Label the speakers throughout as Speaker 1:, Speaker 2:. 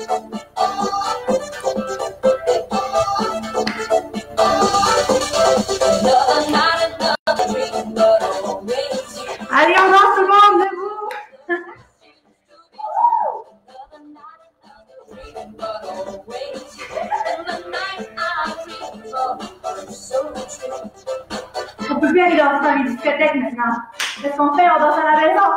Speaker 1: Allez, on danse tout le monde, debout! On peut plus aller danser dans les discothèques maintenant. Qu'est-ce qu'on fait? On danse à la maison.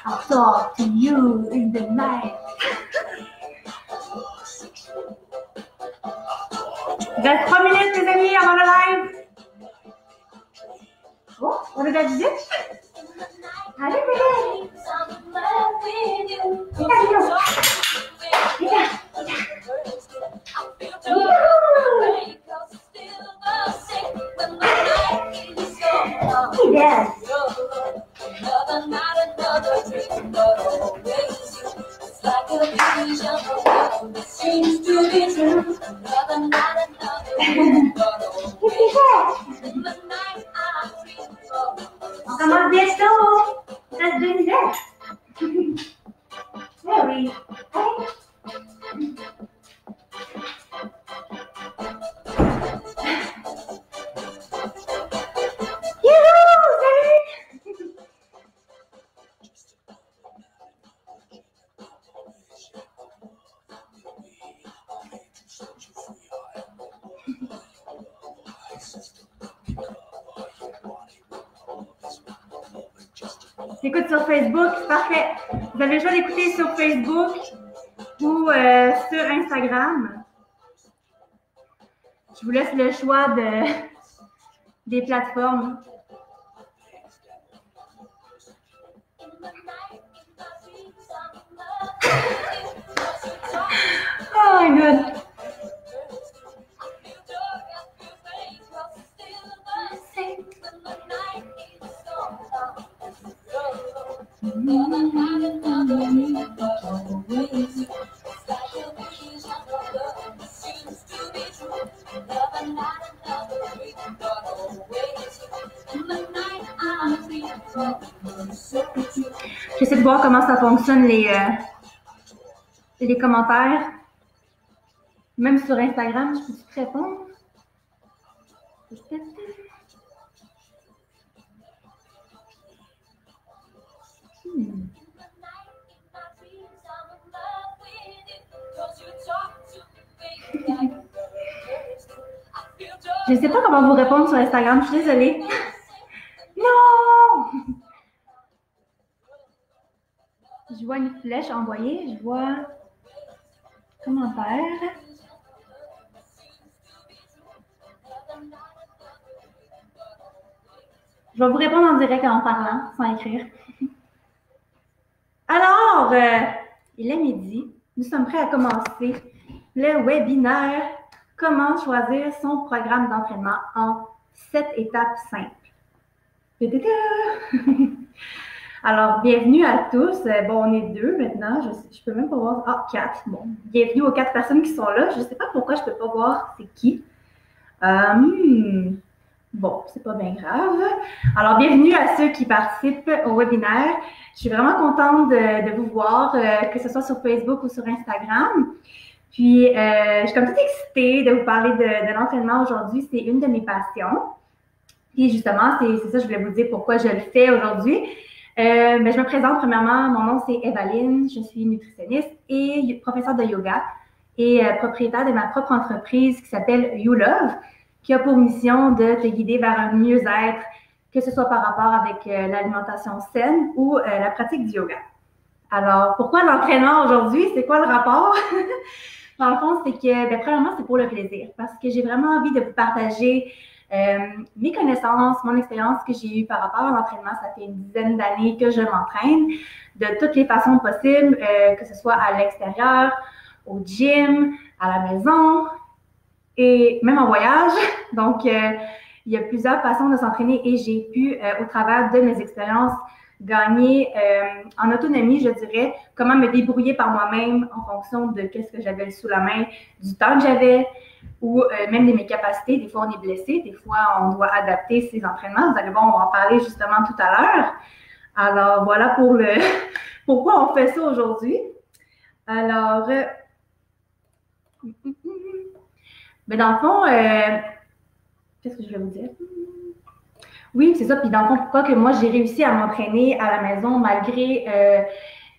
Speaker 1: I'll talk to you in the night. Il reste 3 minutes, les amis, avant le live. Oh, on est à 18. Allez, bébé. Yes. On commence bientôt. Il reste 2 minutes. Eh oui. J'écoute sur Facebook, parfait. Vous avez le choix d'écouter sur Facebook ou sur Instagram. Je vous laisse le choix des plateformes. Oh my God. J'essaie de voir comment ça fonctionne les commentaires. Même sur Instagram, je peux te répondre. Je ne sais pas comment vous répondre sur Instagram, je suis désolée. Non! Je vois une flèche envoyée, je vois commentaire. Je vais vous répondre en direct en parlant, sans écrire. Alors, il est midi. Nous sommes prêts à commencer le webinaire « Comment choisir son programme d'entraînement en 7 étapes simples ». Alors, bienvenue à tous. Bon, on est 2 maintenant. Je peux même pas voir. Ah, 4. Bon, bienvenue aux 4 personnes qui sont là. Je ne sais pas pourquoi je ne peux pas voir c'est qui. Bon, c'est pas bien grave. Alors, bienvenue à ceux qui participent au webinaire. Je suis vraiment contente de vous voir, que ce soit sur Facebook ou sur Instagram. Puis, je suis comme toute excitée de vous parler de l'entraînement aujourd'hui. C'est une de mes passions. Puis, justement, c'est ça, je voulais vous dire pourquoi je le fais aujourd'hui. Mais je me présente premièrement. Mon nom, c'est Evaline. Je suis nutritionniste et professeure de yoga et propriétaire de ma propre entreprise qui s'appelle You Love, qui a pour mission de te guider vers un mieux-être, que ce soit par rapport avec l'alimentation saine ou la pratique du yoga. Alors, pourquoi l'entraînement aujourd'hui? C'est quoi le rapport? Dans le fond, c'est que, premièrement, c'est pour le plaisir, parce que j'ai vraiment envie de vous partager mes connaissances, mon expérience que j'ai eue par rapport à l'entraînement. Ça fait une dizaine d'années que je m'entraîne de toutes les façons possibles, que ce soit à l'extérieur, au gym, à la maison, et même en voyage. Donc, il y a plusieurs façons de s'entraîner et j'ai pu, au travers de mes expériences, gagner en autonomie, je dirais, comment me débrouiller par moi-même en fonction de qu'est-ce que j'avais sous la main, du temps que j'avais ou même de mes capacités. Des fois, on est blessé, des fois, on doit adapter ses entraînements. Vous allez voir, on va en parler justement tout à l'heure. Alors, voilà pour le pourquoi on fait ça aujourd'hui. Alors, mais dans le fond, qu'est-ce que je vais vous dire? Oui, c'est ça. Puis dans le fond, pourquoi que moi, j'ai réussi à m'entraîner à la maison malgré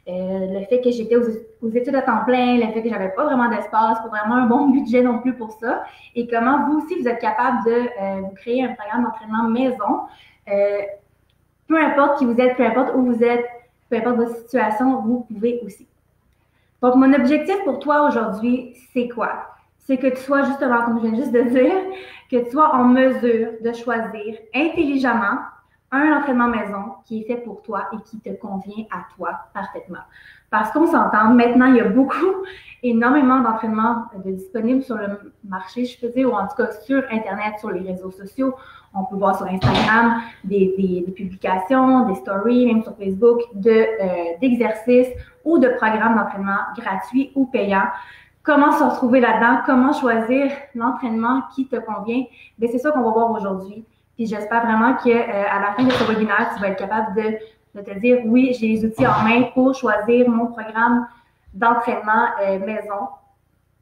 Speaker 1: le fait que j'étais aux études à temps plein, le fait que j'avais pas vraiment d'espace, pas vraiment un bon budget non plus pour ça. Et comment vous aussi, vous êtes capable de vous créer un programme d'entraînement maison. Peu importe qui vous êtes, peu importe où vous êtes, peu importe votre situation, vous pouvez aussi. Donc, mon objectif pour toi aujourd'hui, c'est quoi? C'est que tu sois justement, comme je viens juste de dire, que tu sois en mesure de choisir intelligemment un entraînement maison qui est fait pour toi et qui te convient à toi parfaitement. Parce qu'on s'entend, maintenant, il y a énormément d'entraînements disponibles sur le marché, je peux dire, ou en tout cas sur Internet, sur les réseaux sociaux. On peut voir sur Instagram des publications, des stories, même sur Facebook, d'exercices ou de programmes d'entraînement gratuits ou payants. Comment se retrouver là-dedans? Comment choisir l'entraînement qui te convient? Bien, c'est ça qu'on va voir aujourd'hui. Puis j'espère vraiment qu'à la fin de ce webinaire, tu vas être capable de te dire, oui, j'ai les outils en main pour choisir mon programme d'entraînement maison.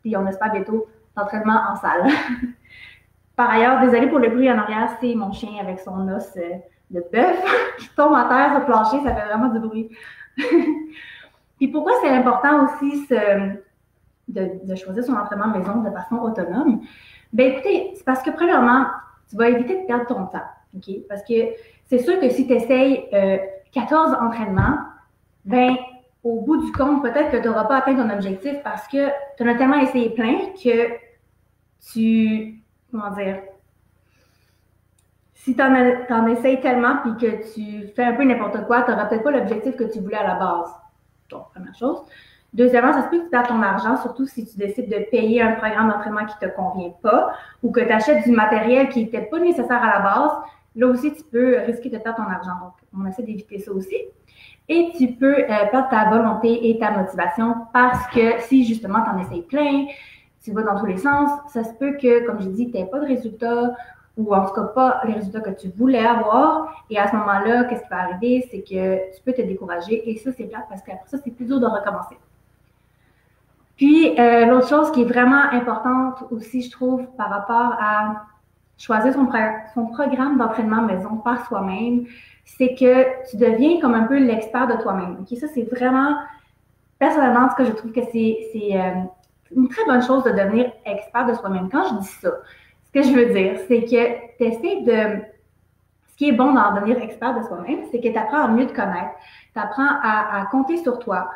Speaker 1: Puis on espère bientôt d'entraînement en salle. Par ailleurs, désolée pour le bruit en arrière, c'est mon chien avec son os de bœuf qui tombe à terre sur le plancher, ça fait vraiment du bruit. Puis pourquoi c'est important aussi de choisir son entraînement maison de façon autonome? Bien écoutez, c'est parce que premièrement, tu vas éviter de perdre ton temps, OK? Parce que c'est sûr que si tu essayes 14 entraînements, ben au bout du compte, peut-être que tu n'auras pas atteint ton objectif parce que tu en as tellement essayé plein que comment dire, si tu en essayes tellement puis que tu fais un peu n'importe quoi, tu n'auras peut-être pas l'objectif que tu voulais à la base. Donc, première chose. Deuxièmement, ça se peut que tu perds ton argent, surtout si tu décides de payer un programme d'entraînement qui ne te convient pas ou que tu achètes du matériel qui n'était pas nécessaire à la base. Là aussi, tu peux risquer de perdre ton argent. Donc, on essaie d'éviter ça aussi. Et tu peux perdre ta volonté et ta motivation parce que si justement tu en essayes plein, tu vas dans tous les sens, ça se peut que, comme je dis, tu n'aies pas de résultats ou en tout cas pas les résultats que tu voulais avoir. Et à ce moment-là, qu'est-ce qui va arriver? C'est que tu peux te décourager et ça, c'est plate parce qu'après ça, c'est plus dur de recommencer. Puis, l'autre chose qui est vraiment importante aussi, je trouve, par rapport à choisir son programme d'entraînement maison par soi-même, c'est que tu deviens comme un peu l'expert de toi-même. Okay? Ça, c'est vraiment, personnellement, en tout cas, je trouve que c'est une très bonne chose de devenir expert de soi-même. Quand je dis ça, ce que je veux dire, c'est que tu essaies de... Ce qui est bon d'en devenir expert de soi-même, c'est que tu apprends à mieux te connaître, tu apprends à compter sur toi,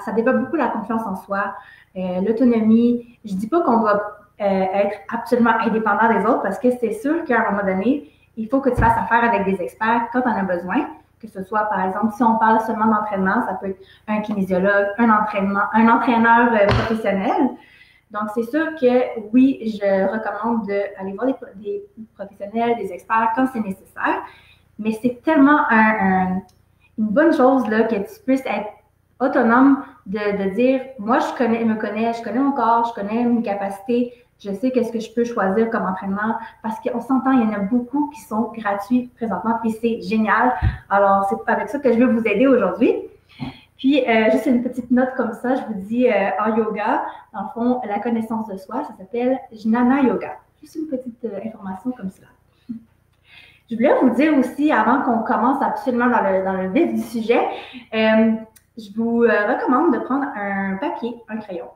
Speaker 1: ça développe beaucoup la confiance en soi, l'autonomie. Je dis pas qu'on doit être absolument indépendant des autres parce que c'est sûr qu'à un moment donné, il faut que tu fasses affaire avec des experts quand tu en as besoin, que ce soit, par exemple, si on parle seulement d'entraînement, ça peut être un kinésiologue, un entraîneur professionnel. Donc, c'est sûr que oui, je recommande d'aller voir des professionnels, des experts quand c'est nécessaire, mais c'est tellement une bonne chose là, que tu puisses être autonome de dire, moi, je connais mon corps, je connais mes capacités, je sais qu'est-ce que je peux choisir comme entraînement parce qu'on s'entend, il y en a beaucoup qui sont gratuits présentement, puis c'est génial. Alors, c'est avec ça que je veux vous aider aujourd'hui. Puis, juste une petite note comme ça, je vous dis en yoga, dans le fond, la connaissance de soi, ça s'appelle Jnana Yoga. Juste une petite information comme ça. Je voulais vous dire aussi, avant qu'on commence absolument dans le vif du sujet, je vous recommande de prendre un papier, un crayon,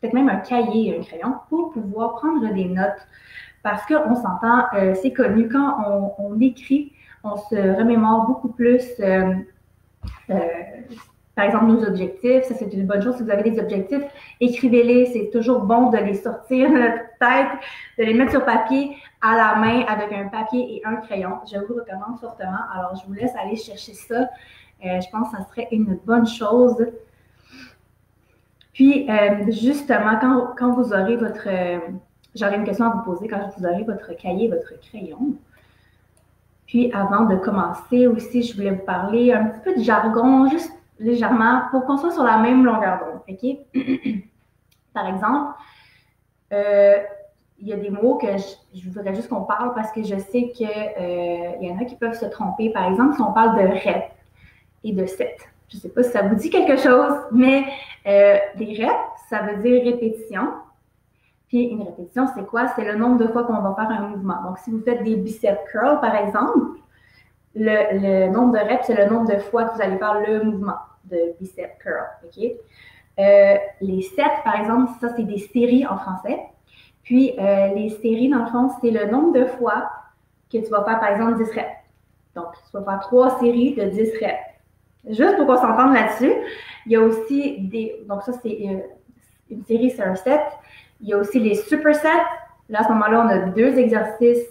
Speaker 1: peut-être même un cahier et un crayon pour pouvoir prendre des notes. Parce qu'on s'entend, c'est connu, quand on écrit, on se remémore beaucoup plus par exemple, nos objectifs, ça c'est une bonne chose. Si vous avez des objectifs, écrivez-les. C'est toujours bon de les sortir de notre tête, de les mettre sur papier à la main avec un papier et un crayon. Je vous recommande fortement. Alors, je vous laisse aller chercher ça. Je pense que ça serait une bonne chose. Puis, justement, quand vous aurez votre j'aurais une question à vous poser quand vous aurez votre cahier, votre crayon. Puis avant de commencer aussi, je voulais vous parler un petit peu de jargon, juste légèrement, pour qu'on soit sur la même longueur d'onde, OK? Par exemple, il y a des mots que je voudrais juste qu'on parle parce que je sais qu'il y en a qui peuvent se tromper. Par exemple, si on parle de rep et de set. Je ne sais pas si ça vous dit quelque chose, mais des reps, ça veut dire répétition. Puis une répétition, c'est quoi? C'est le nombre de fois qu'on va faire un mouvement. Donc, si vous faites des biceps curls, par exemple, le nombre de reps, c'est le nombre de fois que vous allez faire le mouvement de biceps curl. OK? Les sets, par exemple, ça, c'est des séries en français. Puis, les séries, dans le fond, c'est le nombre de fois que tu vas faire, par exemple, 10 reps. Donc, tu vas faire 3 séries de 10 reps. Juste pour qu'on s'entende là-dessus, il y a aussi des... Donc, ça, c'est une série, c'est un set. Il y a aussi les supersets. Là, à ce moment-là, on a 2 exercices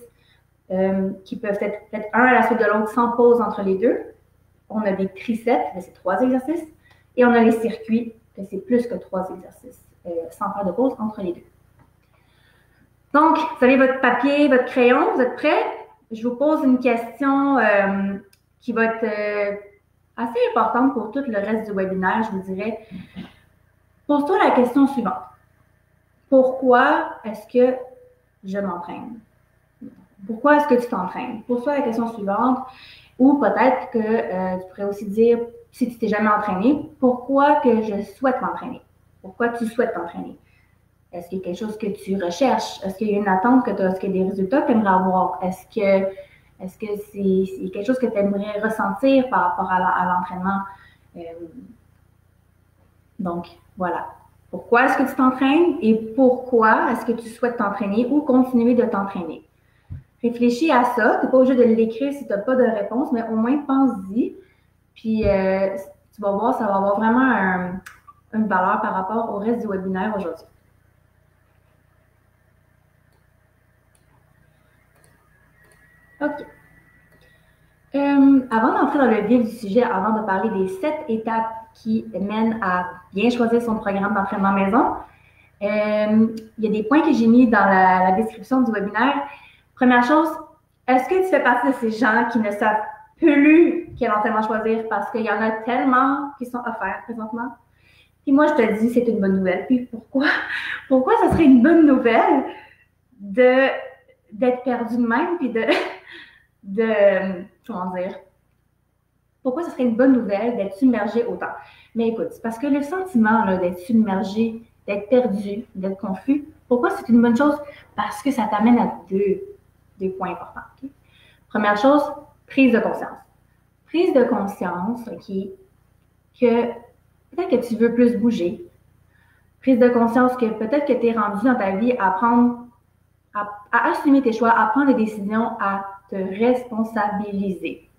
Speaker 1: qui peuvent être faits un à la suite de l'autre sans pause entre les deux. On a des trisets, c'est 3 exercices. Et on a les circuits, c'est plus que 3 exercices, sans faire de pause entre les deux. Donc, vous avez votre papier, votre crayon, vous êtes prêts? Je vous pose une question qui va être assez importante pour tout le reste du webinaire, je vous dirais. Pose-toi la question suivante. Pourquoi est-ce que je m'entraîne? Pourquoi est-ce que tu t'entraînes? Pose-toi la question suivante. Ou peut-être que tu pourrais aussi dire, si tu t'es jamais entraîné, pourquoi que je souhaite m'entraîner? Pourquoi tu souhaites t'entraîner? Est-ce qu'il y a quelque chose que tu recherches? Est-ce qu'il y a une attente que tu as? Est-ce qu'il y a des résultats que tu aimerais avoir? Est-ce que c'est quelque chose que tu aimerais ressentir par rapport à l'entraînement? Donc, voilà. Pourquoi est-ce que tu t'entraînes et pourquoi est-ce que tu souhaites t'entraîner ou continuer de t'entraîner? Réfléchis à ça. Tu n'es pas obligé de l'écrire si tu n'as pas de réponse, mais au moins pense-y. Puis, tu vas voir, ça va avoir vraiment une valeur par rapport au reste du webinaire aujourd'hui. OK. Avant d'entrer dans le vif du sujet, avant de parler des 7 étapes qui mènent à bien choisir son programme d'entraînement maison, il y a des points que j'ai mis dans la description du webinaire. Première chose, est-ce que tu fais partie de ces gens qui ne savent plus quel entraînement choisir parce qu'il y en a tellement qui sont offerts présentement? Puis moi, je te dis, c'est une bonne nouvelle. Puis pourquoi? Pourquoi ça serait une bonne nouvelle d'être perdu de même puis comment dire, pourquoi ce serait une bonne nouvelle d'être submergé autant? Mais écoute, c'est parce que le sentiment d'être submergé, d'être perdu, d'être confus, pourquoi c'est une bonne chose? Parce que ça t'amène à deux points importants. Okay? Première chose, prise de conscience. Prise de conscience, OK, que peut-être que tu veux plus bouger. Prise de conscience que peut-être que tu es rendu dans ta vie à assumer tes choix, à prendre des décisions, à te responsabiliser.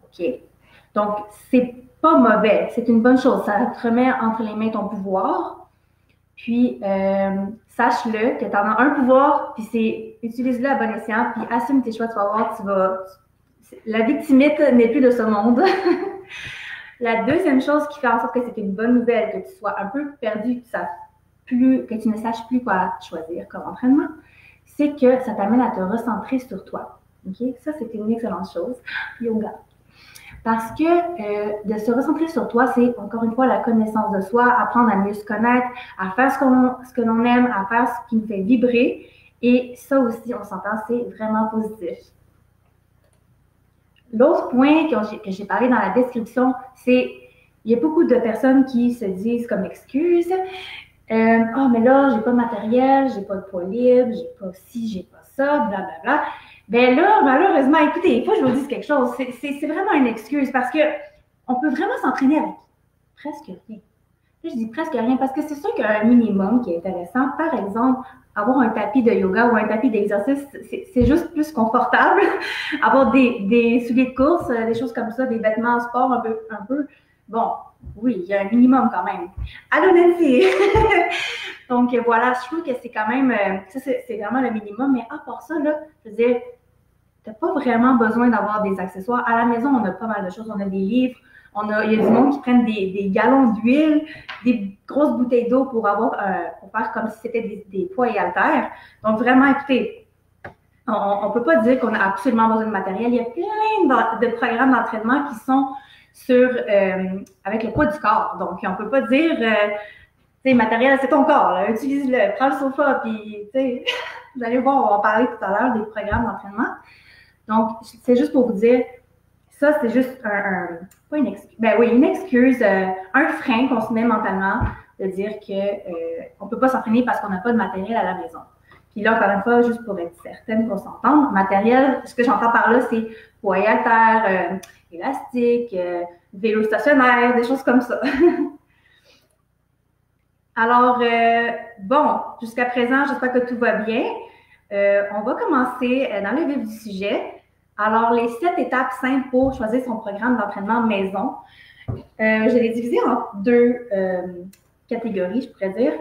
Speaker 1: OK? Donc, c'est pas mauvais, c'est une bonne chose. Ça te remet entre les mains ton pouvoir. Puis, sache-le que tu en as un pouvoir, puis c'est utilise-le à bon escient, puis assume tes choix, tu vas voir, la victimite n'est plus de ce monde. La deuxième chose qui fait en sorte que c'est une bonne nouvelle, que tu sois un peu perdu, que tu ne saches plus quoi choisir comme entraînement, c'est que ça t'amène à te recentrer sur toi. Okay? Ça, c'est une excellente chose. Yoga. Parce que de se recentrer sur toi, c'est encore une fois la connaissance de soi, apprendre à mieux se connaître, à faire ce que l'on aime, à faire ce qui nous fait vibrer. Et ça aussi, on s'entend, c'est vraiment positif. L'autre point que j'ai parlé dans la description, c'est il y a beaucoup de personnes qui se disent comme excuse mais là, j'ai pas de matériel, j'ai pas de poids libre, j'ai pas ci, j'ai pas ça, blablabla. Ben là, malheureusement, écoutez, il faut que je vous dise quelque chose. C'est vraiment une excuse parce que on peut vraiment s'entraîner avec presque rien. Là, je dis presque rien parce que c'est sûr qu'il y a un minimum qui est intéressant. Par exemple, avoir un tapis de yoga ou un tapis d'exercice, c'est juste plus confortable. Avoir des souliers de course, des choses comme ça, des vêtements sport un peu. Bon, oui, il y a un minimum quand même. Allô, Nancy! Donc, voilà, je trouve que c'est quand même, ça, c'est vraiment le minimum. Mais à part ça, là, je veux dire, tu n'as pas vraiment besoin d'avoir des accessoires. À la maison, on a pas mal de choses. On a des livres, Il y a du monde qui prennent des gallons d'huile, des grosses bouteilles d'eau pour faire comme si c'était des poids et haltères. Donc, vraiment, écoutez, on ne peut pas dire qu'on a absolument besoin de matériel. Il y a plein de programmes d'entraînement qui sont avec le poids du corps. Donc, on ne peut pas dire, matériel, c'est ton corps, utilise-le, prends le sofa, puis, vous allez voir, on va en parler tout à l'heure des programmes d'entraînement. Donc, c'est juste pour vous dire, ça, c'est juste pas une excuse, une excuse, un frein qu'on se met mentalement de dire qu'on ne peut pas s'entraîner parce qu'on n'a pas de matériel à la maison. Puis là, encore une fois, juste pour être certaine qu'on s'entende, matériel, ce que j'entends par là, c'est poids et haltères, élastique, vélo stationnaire, des choses comme ça. Alors, bon, jusqu'à présent, j'espère que tout va bien. On va commencer dans le vif du sujet. Alors, les 7 étapes simples pour choisir son programme d'entraînement maison. Je l'ai divisé en 2 catégories, je pourrais dire.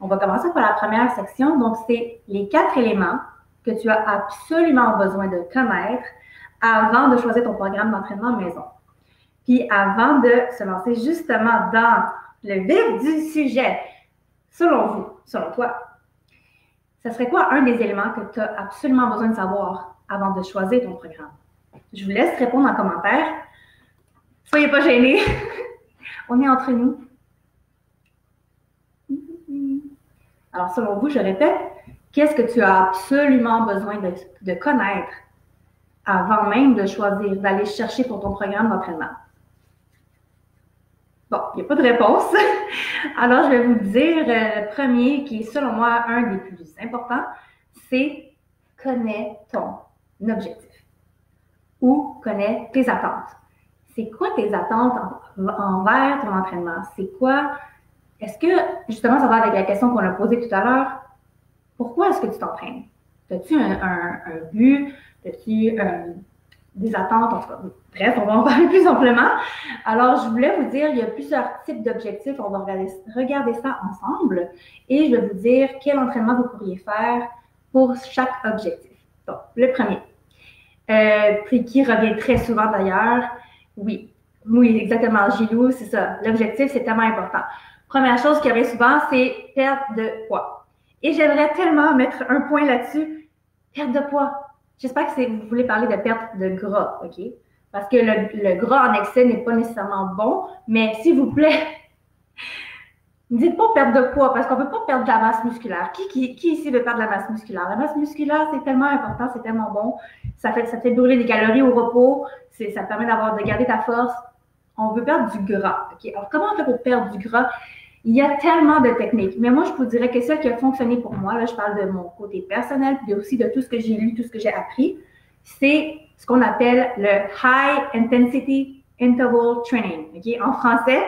Speaker 1: On va commencer par la première section. Donc, c'est les 4 éléments que tu as absolument besoin de connaître avant de choisir ton programme d'entraînement maison. Puis, avant de se lancer justement dans le vif du sujet, selon vous, selon toi, ce serait quoi un des éléments que tu as absolument besoin de savoir avant de choisir ton programme? Je vous laisse répondre en commentaire. Soyez pas gênés. On est entre nous. Alors, selon vous, je répète, qu'est-ce que tu as absolument besoin de connaître avant même de choisir, d'aller chercher pour ton programme d'entraînement? Bon, il n'y a pas de réponse. Alors, je vais vous dire le premier, qui est selon moi un des plus importants, c'est connais ton objectif ou connais tes attentes. C'est quoi tes attentes envers ton entraînement? C'est quoi? Est-ce que, justement, ça va avec la question qu'on a posée tout à l'heure, pourquoi est-ce que tu t'entraînes? As-tu un but? As-tu des attentes? En tout cas, bref, on va en parler plus amplement. Alors, je voulais vous dire, il y a plusieurs types d'objectifs. On va regarder ça ensemble et je vais vous dire quel entraînement vous pourriez faire pour chaque objectif. Donc, le premier, puis qui revient très souvent d'ailleurs, oui, exactement, Gilou, c'est ça. L'objectif, c'est tellement important. Première chose qui revient souvent, c'est perte de poids. Et j'aimerais tellement mettre un point là-dessus, perte de poids. J'espère que vous voulez parler de perte de gras, OK? Parce que le gras en excès n'est pas nécessairement bon, mais s'il vous plaît, ne dites pas perte de poids, parce qu'on ne peut pas perdre de la masse musculaire. Qui ici veut perdre de la masse musculaire? La masse musculaire, c'est tellement important, c'est tellement bon. Ça fait brûler des calories au repos, ça te permet de garder ta force. On veut perdre du gras, OK? Alors, comment on fait pour perdre du gras? Il y a tellement de techniques, mais moi, je vous dirais que celle qui a fonctionné pour moi, là, je parle de mon côté personnel, puis aussi de tout ce que j'ai lu, tout ce que j'ai appris, c'est ce qu'on appelle le High Intensity Interval Training, OK? En français,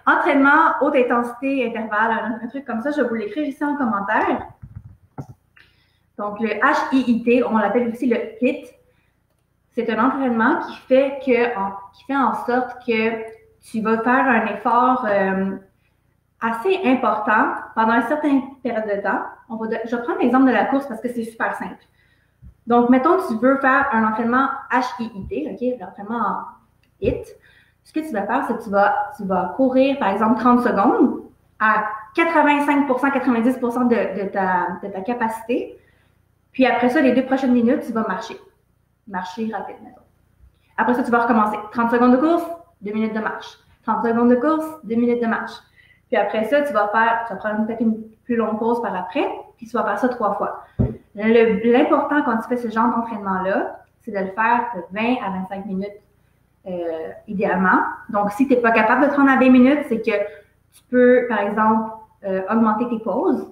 Speaker 1: entraînement, haute intensité, intervalle, un truc comme ça, je vais vous l'écrire ici en commentaire. Donc, le HIIT, on l'appelle aussi le HIIT, c'est un entraînement qui fait en sorte que tu vas faire un effort assez important pendant une certaine période de temps. Je vais prendre l'exemple de la course parce que c'est super simple. Donc, mettons que tu veux faire un entraînement HIIT, OK, l'entraînement en HIIT. Ce que tu vas faire, c'est que tu vas courir, par exemple, 30 secondes à 85%, 90% de ta capacité. Puis après ça, les 2 prochaines minutes, tu vas marcher. Marcher rapide, mettons. Après ça, tu vas recommencer. 30 secondes de course, 2 minutes de marche. 30 secondes de course, 2 minutes de marche. Puis après ça, tu vas prendre peut-être une plus longue pause par après, puis tu vas faire ça 3 fois. L'important quand tu fais ce genre d'entraînement-là, c'est de le faire de 20 à 25 minutes idéalement. Donc, si tu n'es pas capable de te rendre à 20 minutes, c'est que tu peux, par exemple, augmenter tes pauses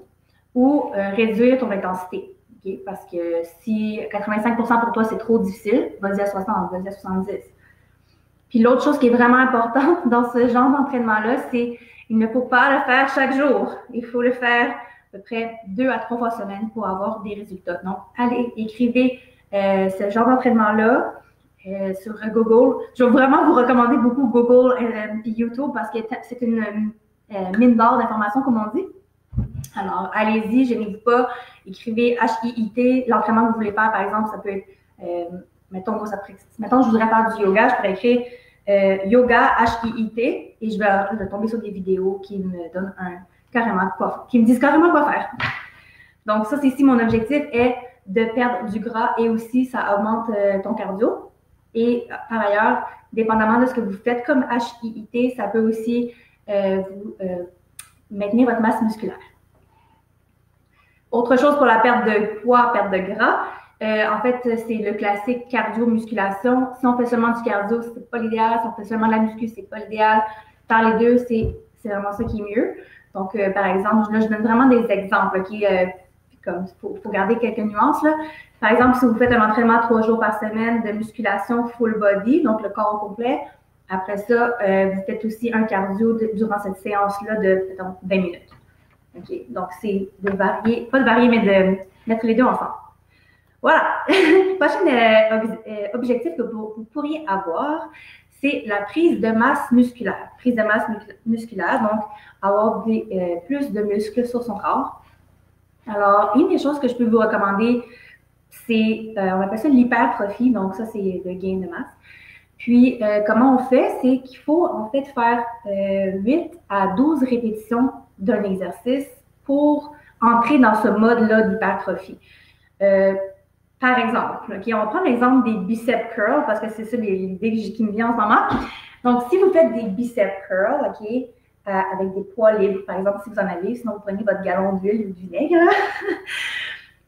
Speaker 1: ou réduire ton intensité. Okay? Parce que si 85% pour toi, c'est trop difficile, vas-y à 60, vas-y à 70. Puis l'autre chose qui est vraiment importante dans ce genre d'entraînement-là, c'est il ne faut pas le faire chaque jour. Il faut le faire à peu près 2 à 3 fois semaine pour avoir des résultats. Donc, allez, écrivez ce genre d'entraînement-là sur Google. Je vais vraiment vous recommander beaucoup Google et YouTube parce que c'est une mine d'or d'informations, comme on dit. Alors, allez-y, gênez-vous pas. Écrivez HIIT, l'entraînement que vous voulez faire, par exemple, ça peut être mettons, mettons, je voudrais faire du yoga, je pourrais écrire yoga, H-I-I-T, et je vais tomber sur des vidéos qui me donnent qui me disent carrément quoi faire. Donc, ça, c'est si mon objectif est de perdre du gras et aussi ça augmente ton cardio. Et par ailleurs, dépendamment de ce que vous faites comme HIIT, ça peut aussi vous maintenir votre masse musculaire. Autre chose pour la perte de poids, perte de gras, en fait, c'est le classique cardio-musculation. Si on fait seulement du cardio, c'est pas l'idéal. Si on fait seulement de la muscu, c'est pas l'idéal. Faire les deux, c'est vraiment ça qui est mieux. Donc, par exemple, là, je donne vraiment des exemples, OK? Comme faut garder quelques nuances, là. Par exemple, si vous faites un entraînement 3 jours par semaine de musculation full body, donc le corps au complet, après ça, vous faites aussi un cardio durant cette séance-là de, mettons, 20 minutes. OK? Donc, c'est de varier, pas de varier, mais de mettre les deux ensemble. Voilà. Prochain objectif que vous pourriez avoir, c'est la prise de masse musculaire. Prise de masse musculaire, donc avoir plus de muscles sur son corps. Alors, une des choses que je peux vous recommander, c'est, on appelle ça l'hypertrophie, donc ça, c'est le gain de masse. Puis, comment on fait? C'est qu'il faut en fait faire 8 à 12 répétitions d'un exercice pour entrer dans ce mode-là d'hypertrophie. Par exemple, OK, on va prendre l'exemple des biceps curls parce que c'est ça l'idée qui me vient en ce moment. Donc, si vous faites des biceps curls, OK, avec des poids libres, par exemple, si vous en avez, sinon vous prenez votre gallon d'huile ou de vinaigre.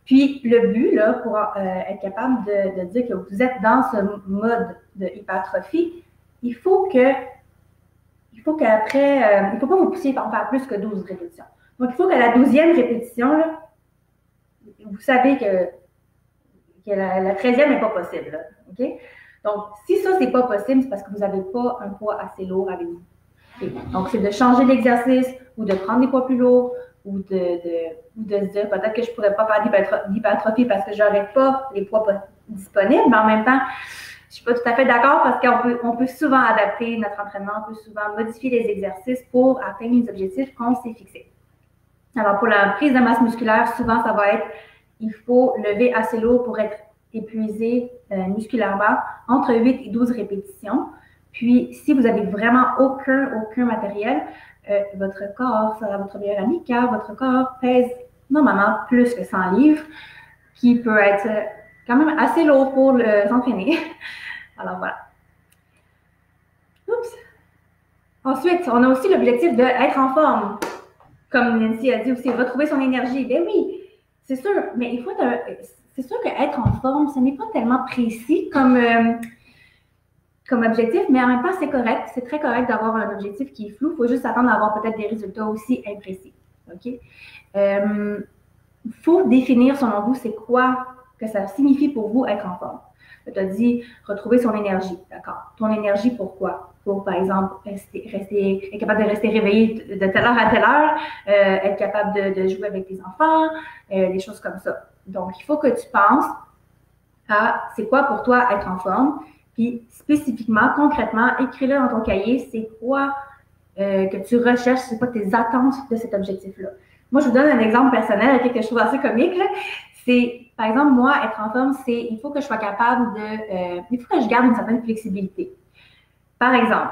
Speaker 1: Puis, le but, là, pour être capable de dire que vous êtes dans ce mode de hypertrophie, il faut qu'après, il ne faut pas vous pousser à en faire plus que 12 répétitions. Donc, il faut qu'à la 12e répétition, là, vous savez que la 13e n'est pas possible. Là, OK? Donc, si ça, c'est pas possible, c'est parce que vous n'avez pas un poids assez lourd avec vous. Okay? Donc, c'est de changer d'exercice ou de prendre des poids plus lourds ou de se dire peut-être que je ne pourrais pas faire d'hypertrophie parce que je n'aurais pas les poids disponibles, mais en même temps, je ne suis pas tout à fait d'accord parce qu'on peut souvent adapter notre entraînement, on peut souvent modifier les exercices pour atteindre les objectifs qu'on s'est fixés. Alors, pour la prise de masse musculaire, souvent, ça va être il faut lever assez lourd pour être épuisé musculairement entre 8 et 12 répétitions. Puis, si vous n'avez vraiment aucun matériel, votre corps sera votre meilleur ami car votre corps pèse normalement plus que 100 livres, qui peut être quand même assez lourd pour s'entraîner. Alors, voilà. Oups. Ensuite, on a aussi l'objectif d'être en forme. Comme Nancy a dit aussi, retrouver son énergie. Ben oui, c'est sûr, mais c'est sûr qu'être en forme, ce n'est pas tellement précis comme objectif, mais en même temps, c'est correct. C'est très correct d'avoir un objectif qui est flou. Il faut juste attendre d'avoir peut-être des résultats aussi imprécis. OK? Faut définir, selon vous, c'est quoi que ça signifie pour vous être en forme. Tu as dit retrouver son énergie. D'accord. Ton énergie, pourquoi? Pour, par exemple, être capable de rester réveillé de telle heure à telle heure, être capable de jouer avec tes enfants, des choses comme ça. Donc, il faut que tu penses à c'est quoi pour toi être en forme, puis spécifiquement, concrètement, écris-le dans ton cahier, c'est quoi que tu recherches, c'est quoi tes attentes de cet objectif-là. Moi, je vous donne un exemple personnel que je trouve assez comique, là. C'est, par exemple, moi, être en forme, c'est il faut que je sois capable il faut que je garde une certaine flexibilité. Par exemple,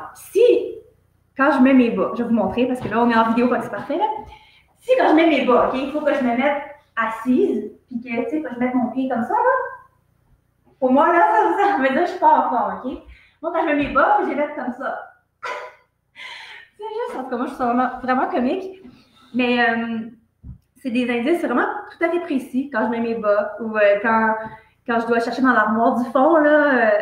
Speaker 1: quand je mets mes bas, je vais vous montrer parce que là, on est en vidéo, c'est parfait, là. Si quand je mets mes bas, OK, il faut que je me mette assise, puis que, tu sais, que je mette mon pied comme ça, là. Pour moi, là, ça veut dire que je suis pas en forme, OK? Moi, quand je mets mes bas, je les mets comme ça. C'est juste, en tout cas, moi, je trouve ça vraiment comique. Mais, c'est des indices vraiment tout à fait précis quand je mets mes bas ou quand je dois chercher dans l'armoire du fond, là,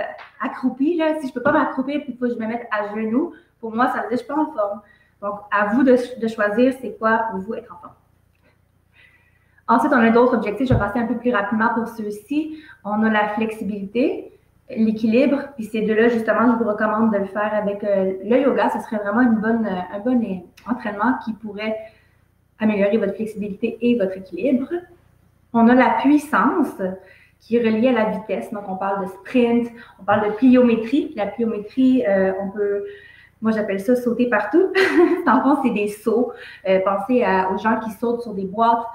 Speaker 1: accroupie, là, si je peux pas m'accroupir puis il faut que je me mette à genoux, pour moi, ça veut dire que je suis pas en forme. Donc, à vous de choisir c'est quoi pour vous être en forme. Ensuite, on a d'autres objectifs. Je vais passer un peu plus rapidement pour ceux-ci. On a la flexibilité, l'équilibre, puis ces deux-là, justement, je vous recommande de le faire avec le yoga. Ce serait vraiment un bon entraînement qui pourrait améliorer votre flexibilité et votre équilibre. On a la puissance qui est reliée à la vitesse. Donc, on parle de sprint, on parle de pliométrie. La pliométrie, moi j'appelle ça sauter partout. En fond, c'est des sauts. Pensez aux gens qui sautent sur des boîtes,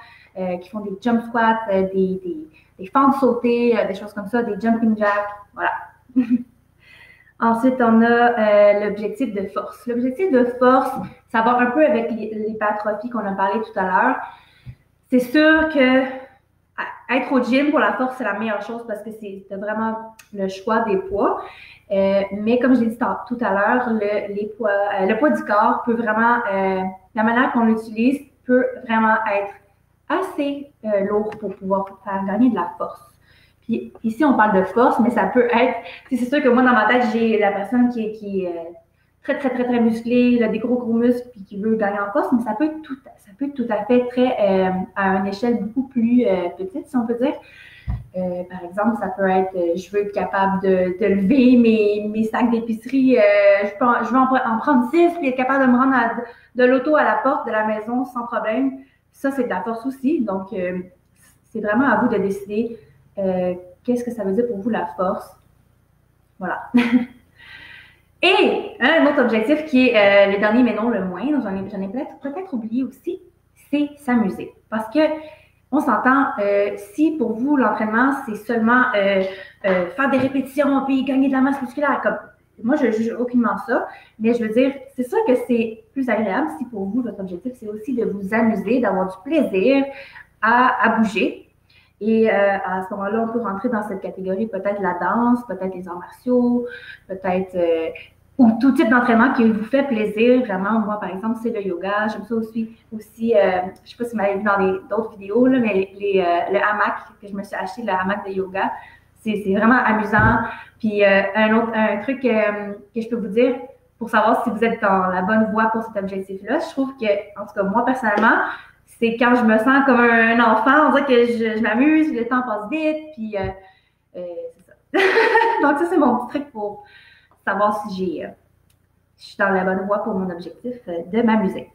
Speaker 1: qui font des jump squats, des des fentes sautées, des choses comme ça, des jumping jacks, voilà. Ensuite, on a l'objectif de force. L'objectif de force, ça va un peu avec l'hypertrophie qu'on a parlé tout à l'heure. C'est sûr que être au gym pour la force, c'est la meilleure chose parce que c'est vraiment le choix des poids. Mais comme je l'ai dit tout à l'heure, le poids du corps peut vraiment, la manière qu'on l'utilise peut vraiment être assez lourd pour pouvoir faire gagner de la force. Puis ici, on parle de force, mais ça peut être, c'est sûr que moi, dans ma tête, j'ai la personne qui est très, très, très, très musclée, il a des gros muscles, puis qui veut gagner en force, mais ça peut être tout à fait très, à une échelle beaucoup plus petite, si on peut dire. Par exemple, ça peut être, je veux être capable de lever mes sacs d'épicerie, je veux en prendre 6, puis être capable de me rendre de l'auto à la porte de la maison sans problème. Ça, c'est de la force aussi. Donc, c'est vraiment à vous de décider qu'est-ce que ça veut dire pour vous la force. Voilà. Et un autre objectif qui est le dernier, mais non le moindre, j'en ai peut-être oublié aussi, c'est s'amuser. Parce que on s'entend, si pour vous, l'entraînement, c'est seulement faire des répétitions puis gagner de la masse musculaire, comme moi, je ne juge aucunement ça, mais je veux dire, c'est sûr que c'est plus agréable si pour vous, votre objectif, c'est aussi de vous amuser, d'avoir du plaisir à bouger. Et à ce moment-là, on peut rentrer dans cette catégorie, peut-être la danse, peut-être les arts martiaux, peut-être ou tout type d'entraînement qui vous fait plaisir. Vraiment, moi, par exemple, c'est le yoga. J'aime ça aussi je ne sais pas si vous m'avez vu dans d'autres vidéos, là, mais le hamac que je me suis acheté, le hamac de yoga, c'est vraiment amusant. Puis un truc que je peux vous dire pour savoir si vous êtes dans la bonne voie pour cet objectif-là, je trouve que, en tout cas, moi, personnellement, c'est quand je me sens comme un enfant, on dirait que je m'amuse, le temps passe vite, puis c'est ça. Donc ça, c'est mon petit truc pour savoir si je suis dans la bonne voie pour mon objectif de m'amuser.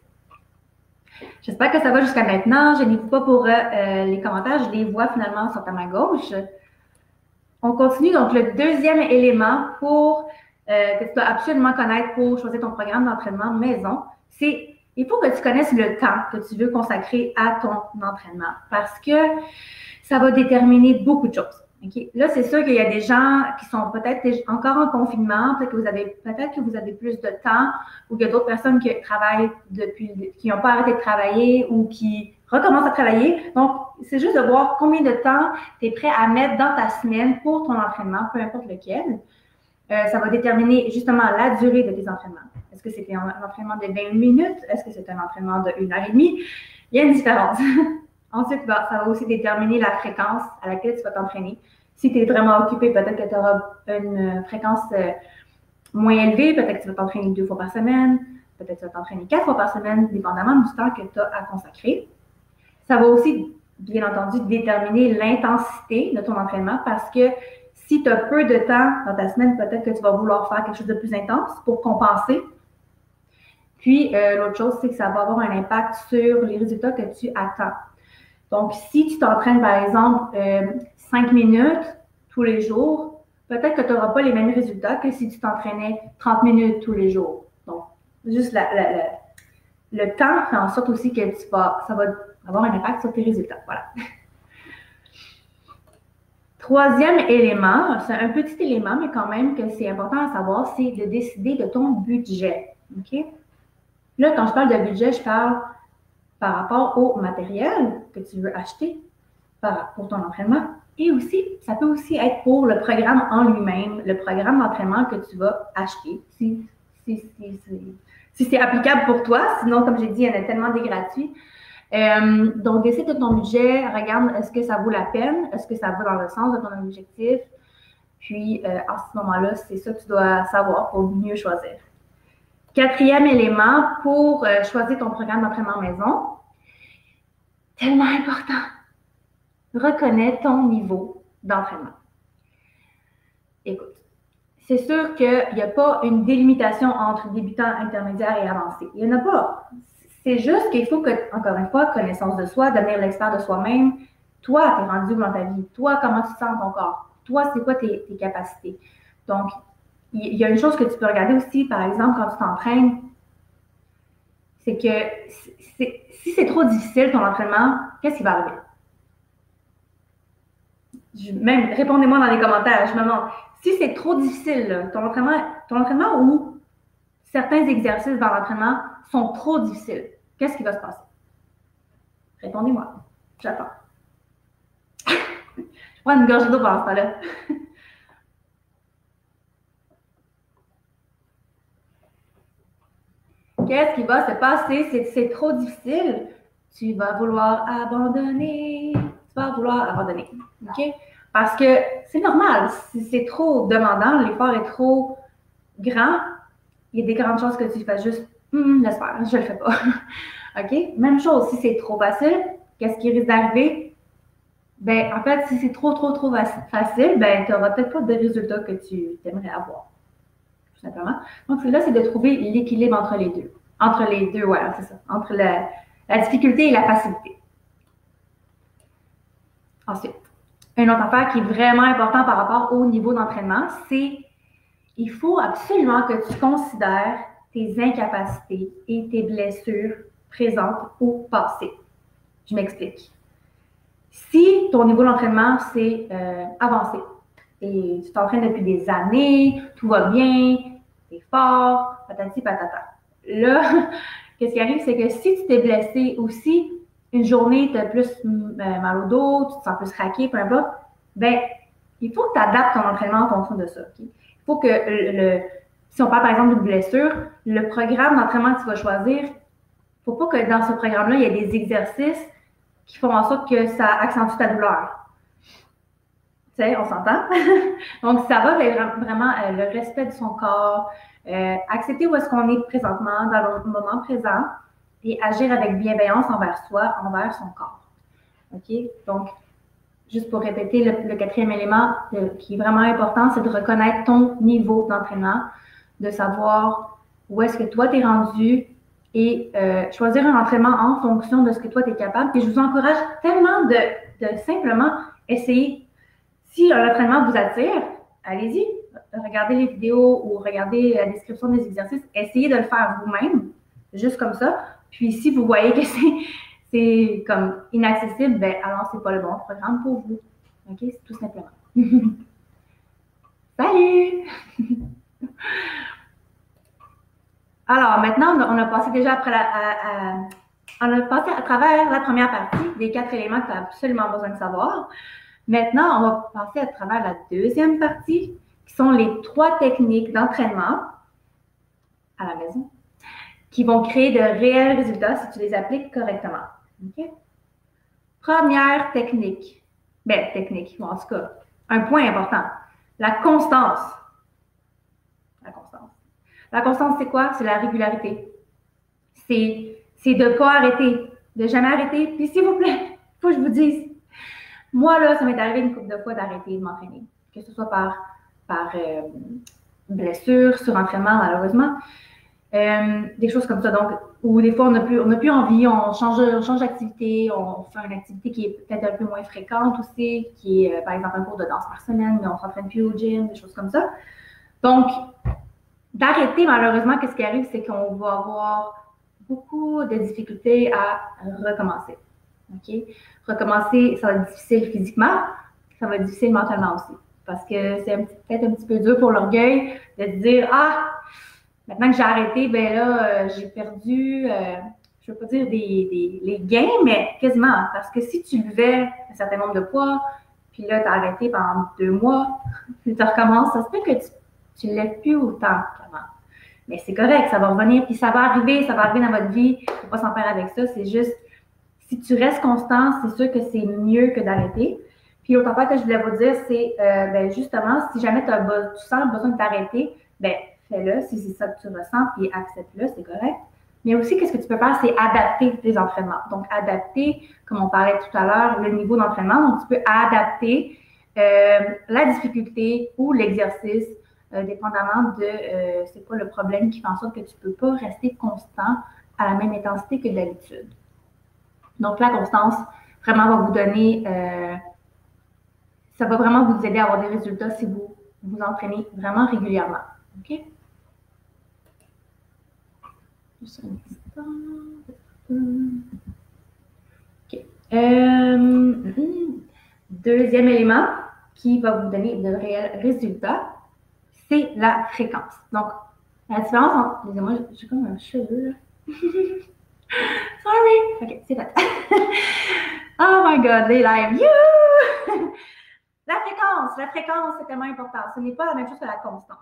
Speaker 1: J'espère que ça va jusqu'à maintenant. Je n'ai pas pour les commentaires, je les vois finalement sont à ma gauche. On continue donc le deuxième élément pour que tu dois absolument connaître pour choisir ton programme d'entraînement maison, c'est il faut que tu connaisses le temps que tu veux consacrer à ton entraînement parce que ça va déterminer beaucoup de choses. Okay? Là, c'est sûr qu'il y a des gens qui sont peut-être encore en confinement, peut-être que vous avez plus de temps ou qu'il y a d'autres personnes qui travaillent qui n'ont pas arrêté de travailler ou qui recommencent à travailler. Donc, c'est juste de voir combien de temps tu es prêt à mettre dans ta semaine pour ton entraînement, peu importe lequel. Ça va déterminer justement la durée de tes entraînements. Est-ce que c'est un entraînement de 20 minutes? Est-ce que c'est un entraînement de 1h30? Il y a une différence. Ensuite, ça va aussi déterminer la fréquence à laquelle tu vas t'entraîner. Si tu es vraiment occupé, peut-être que tu auras une fréquence moins élevée. Peut-être que tu vas t'entraîner 2 fois par semaine. Peut-être que tu vas t'entraîner 4 fois par semaine, dépendamment du temps que tu as à consacrer. Ça va aussi, bien entendu, déterminer l'intensité de ton entraînement parce que si tu as peu de temps dans ta semaine, peut-être que tu vas vouloir faire quelque chose de plus intense pour compenser. Puis, l'autre chose, c'est que ça va avoir un impact sur les résultats que tu attends. Donc, si tu t'entraînes, par exemple, 5 minutes tous les jours, peut-être que tu n'auras pas les mêmes résultats que si tu t'entraînais 30 minutes tous les jours. Donc, juste le temps fait en sorte aussi que ça va avoir un impact sur tes résultats. Voilà. Troisième élément, c'est un petit élément, mais quand même que c'est important à savoir, c'est de décider de ton budget. OK? Là, quand je parle de budget, je parle par rapport au matériel que tu veux acheter pour ton entraînement. Et aussi, ça peut aussi être pour le programme en lui-même, le programme d'entraînement que tu vas acheter, si c'est applicable pour toi. Sinon, comme j'ai dit, il y en a tellement des gratuits. Donc, décide de ton budget, regarde est-ce que ça vaut la peine, est-ce que ça va dans le sens de ton objectif. Puis, à ce moment-là, c'est ça que tu dois savoir pour mieux choisir. Quatrième élément pour choisir ton programme d'entraînement maison, tellement important, reconnais ton niveau d'entraînement. Écoute, c'est sûr qu'il n'y a pas une délimitation entre débutant, intermédiaire et avancé. Il n'y en a pas. C'est juste qu'il faut que, encore une fois, connaissance de soi, devenir l'expert de soi-même. Toi, tu es rendu où dans ta vie? Toi, comment tu te sens ton corps? Toi, c'est quoi tes capacités? Donc, il y a une chose que tu peux regarder aussi, par exemple, quand tu t'entraînes, c'est que si c'est trop difficile ton entraînement, qu'est-ce qui va arriver? Même répondez-moi dans les commentaires. Je me demande si c'est trop difficile, là, ton entraînement ou certains exercices dans l'entraînement sont trop difficiles. Qu'est-ce qui va se passer? Répondez-moi. J'attends. Je prends une gorgée d'eau pendant ce temps-là. Qu'est-ce qui va se passer? C'est trop difficile. Tu vas vouloir abandonner. Tu vas vouloir abandonner. OK? Parce que c'est normal. Si c'est trop demandant, l'effort est trop grand, il y a des grandes chances que tu fasses juste laisse faire, je le fais pas. OK? Même chose, si c'est trop facile, qu'est-ce qui risque d'arriver? Ben, en fait, si c'est trop facile, ben, tu n'auras peut-être pas de résultats que tu aimerais avoir. Tout simplement. Donc, là, c'est de trouver l'équilibre entre les deux. Entre les deux, voilà, c'est ça. Entre la difficulté et la facilité. Ensuite, une autre affaire qui est vraiment importante par rapport au niveau d'entraînement, c'est il faut absolument que tu considères tes incapacités et tes blessures présentes ou passées. Je m'explique. Si ton niveau d'entraînement, c'est avancé et tu t'entraînes depuis des années, tout va bien, t'es fort, patati patata. Là, qu'est-ce qui arrive, c'est que si tu t'es blessé ou si une journée, tu as plus mal au dos, tu te sens plus raqué, peu importe, ben, il faut que tu adaptes ton entraînement en fonction de ça. Okay? Il faut que si on parle par exemple d'une blessure, le programme d'entraînement que tu vas choisir, il ne faut pas que dans ce programme-là, il y ait des exercices qui font en sorte que ça accentue ta douleur. Tu sais, on s'entend? Donc, ça va vraiment le respect de son corps, accepter où est-ce qu'on est présentement, dans le moment présent, et agir avec bienveillance envers soi, envers son corps. OK? Donc, juste pour répéter, le quatrième élément qui est vraiment important, c'est de reconnaître ton niveau d'entraînement, de savoir où est-ce que toi, tu es rendu et choisir un entraînement en fonction de ce que toi, tu es capable. Puis je vous encourage tellement de simplement essayer. Si un entraînement vous attire, allez-y, regardez les vidéos ou regardez la description des exercices, essayez de le faire vous-même, juste comme ça. Puis si vous voyez que c'est comme inaccessible, ben alors c'est pas le bon programme pour vous. OK? C'est tout simplement. Salut! Alors maintenant, on a passé déjà après on a passé à travers la première partie des 4 éléments que tu as absolument besoin de savoir. Maintenant, on va passer à travers la deuxième partie, qui sont les 3 techniques d'entraînement à la maison qui vont créer de réels résultats si tu les appliques correctement. Okay? Première technique. En tout cas, un point important. La constance. La constance. La constance, c'est quoi? C'est la régularité. C'est de ne pas arrêter, de jamais arrêter. Puis s'il vous plaît, il faut que je vous dise, moi, là, ça m'est arrivé une couple de fois d'arrêter de m'entraîner, que ce soit par blessure, surentraînement, malheureusement, des choses comme ça. Donc, ou des fois, on n'a plus envie, on change d'activité, on fait une activité qui est peut-être un peu moins fréquente aussi, qui est, par exemple, un cours de danse par semaine, mais on ne s'entraîne plus au gym, des choses comme ça. Donc, d'arrêter, malheureusement, qu'est-ce qui arrive, c'est qu'on va avoir beaucoup de difficultés à recommencer. OK? Recommencer, ça va être difficile physiquement, ça va être difficile mentalement aussi. Parce que c'est peut-être un petit peu dur pour l'orgueil de se dire ah, maintenant que j'ai arrêté, ben là, j'ai perdu, je ne veux pas dire les gains, mais quasiment. Parce que si tu levais un certain nombre de poids, puis là, tu as arrêté pendant 2 mois, puis tu recommences, ça se peut que tu ne lèves plus autant qu'avant. Mais c'est correct, ça va revenir, puis ça va arriver dans votre vie. Il ne faut pas s'en faire avec ça, c'est juste si tu restes constant, c'est sûr que c'est mieux que d'arrêter. Puis l'autre affaire que je voulais vous dire, c'est ben justement, si jamais tu sens le besoin de t'arrêter, ben fais-le si c'est ça que tu ressens, puis accepte-le, c'est correct. Mais aussi, qu'est-ce que tu peux faire, c'est adapter tes entraînements. Donc, adapter, comme on parlait tout à l'heure, le niveau d'entraînement. Donc, tu peux adapter la difficulté ou l'exercice, dépendamment de c'est quoi le problème qui fait en sorte que tu ne peux pas rester constant à la même intensité que d'habitude. Donc, la constance, vraiment, va vous donner, ça va vraiment vous aider à avoir des résultats si vous vous entraînez vraiment régulièrement. OK? Juste un instant. OK. Deuxième élément, qui va vous donner de réels résultats, c'est la fréquence. Donc, la différence entre... Excusez-moi, j'ai comme un cheveu, là. Sorry! OK, c'est fait. Oh my God, les lives! You! La fréquence, c'est tellement important. Ce n'est pas la même chose que la constance.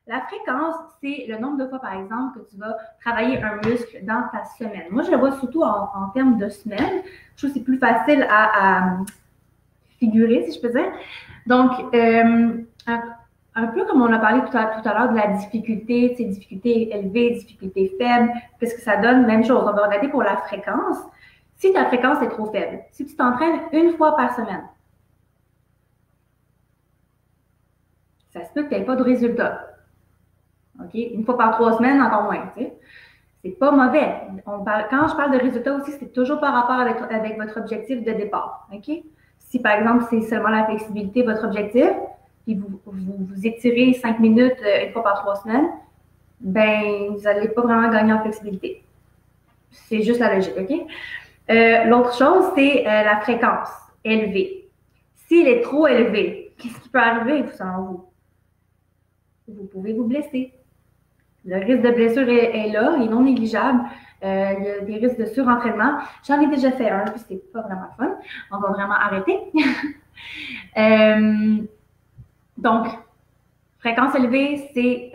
Speaker 1: La fréquence, c'est le nombre de fois, par exemple, que tu vas travailler un muscle dans ta semaine. Moi, je le vois surtout en termes de semaine. Je trouve que c'est plus facile à figurer, si je peux dire. Donc, un peu comme on a parlé tout à l'heure de la difficulté, difficulté élevée, difficulté faible, qu'est-ce que ça donne? Même chose, on va regarder pour la fréquence. Si ta fréquence est trop faible, si tu t'entraînes une fois par semaine, ça se peut que tu n'aies pas de résultat. OK? Une fois par 3 semaines, encore moins. Tu sais? C'est pas mauvais. Quand je parle de résultats aussi, c'est toujours par rapport avec votre objectif de départ. OK? Si, par exemple, c'est seulement la flexibilité, votre objectif, puis vous étirez 5 minutes une fois par 3 semaines, ben, vous n'allez pas vraiment gagner en flexibilité. C'est juste la logique, OK? L'autre chose, c'est la fréquence élevée. S'il est trop élevé, qu'est-ce qui peut arriver selon vous? Vous pouvez vous blesser. Le risque de blessure est là, il est non négligeable. Il y a des risques de surentraînement. J'en ai déjà fait un, puis c'est pas vraiment fun. On va vraiment arrêter. Donc, fréquence élevée, c'est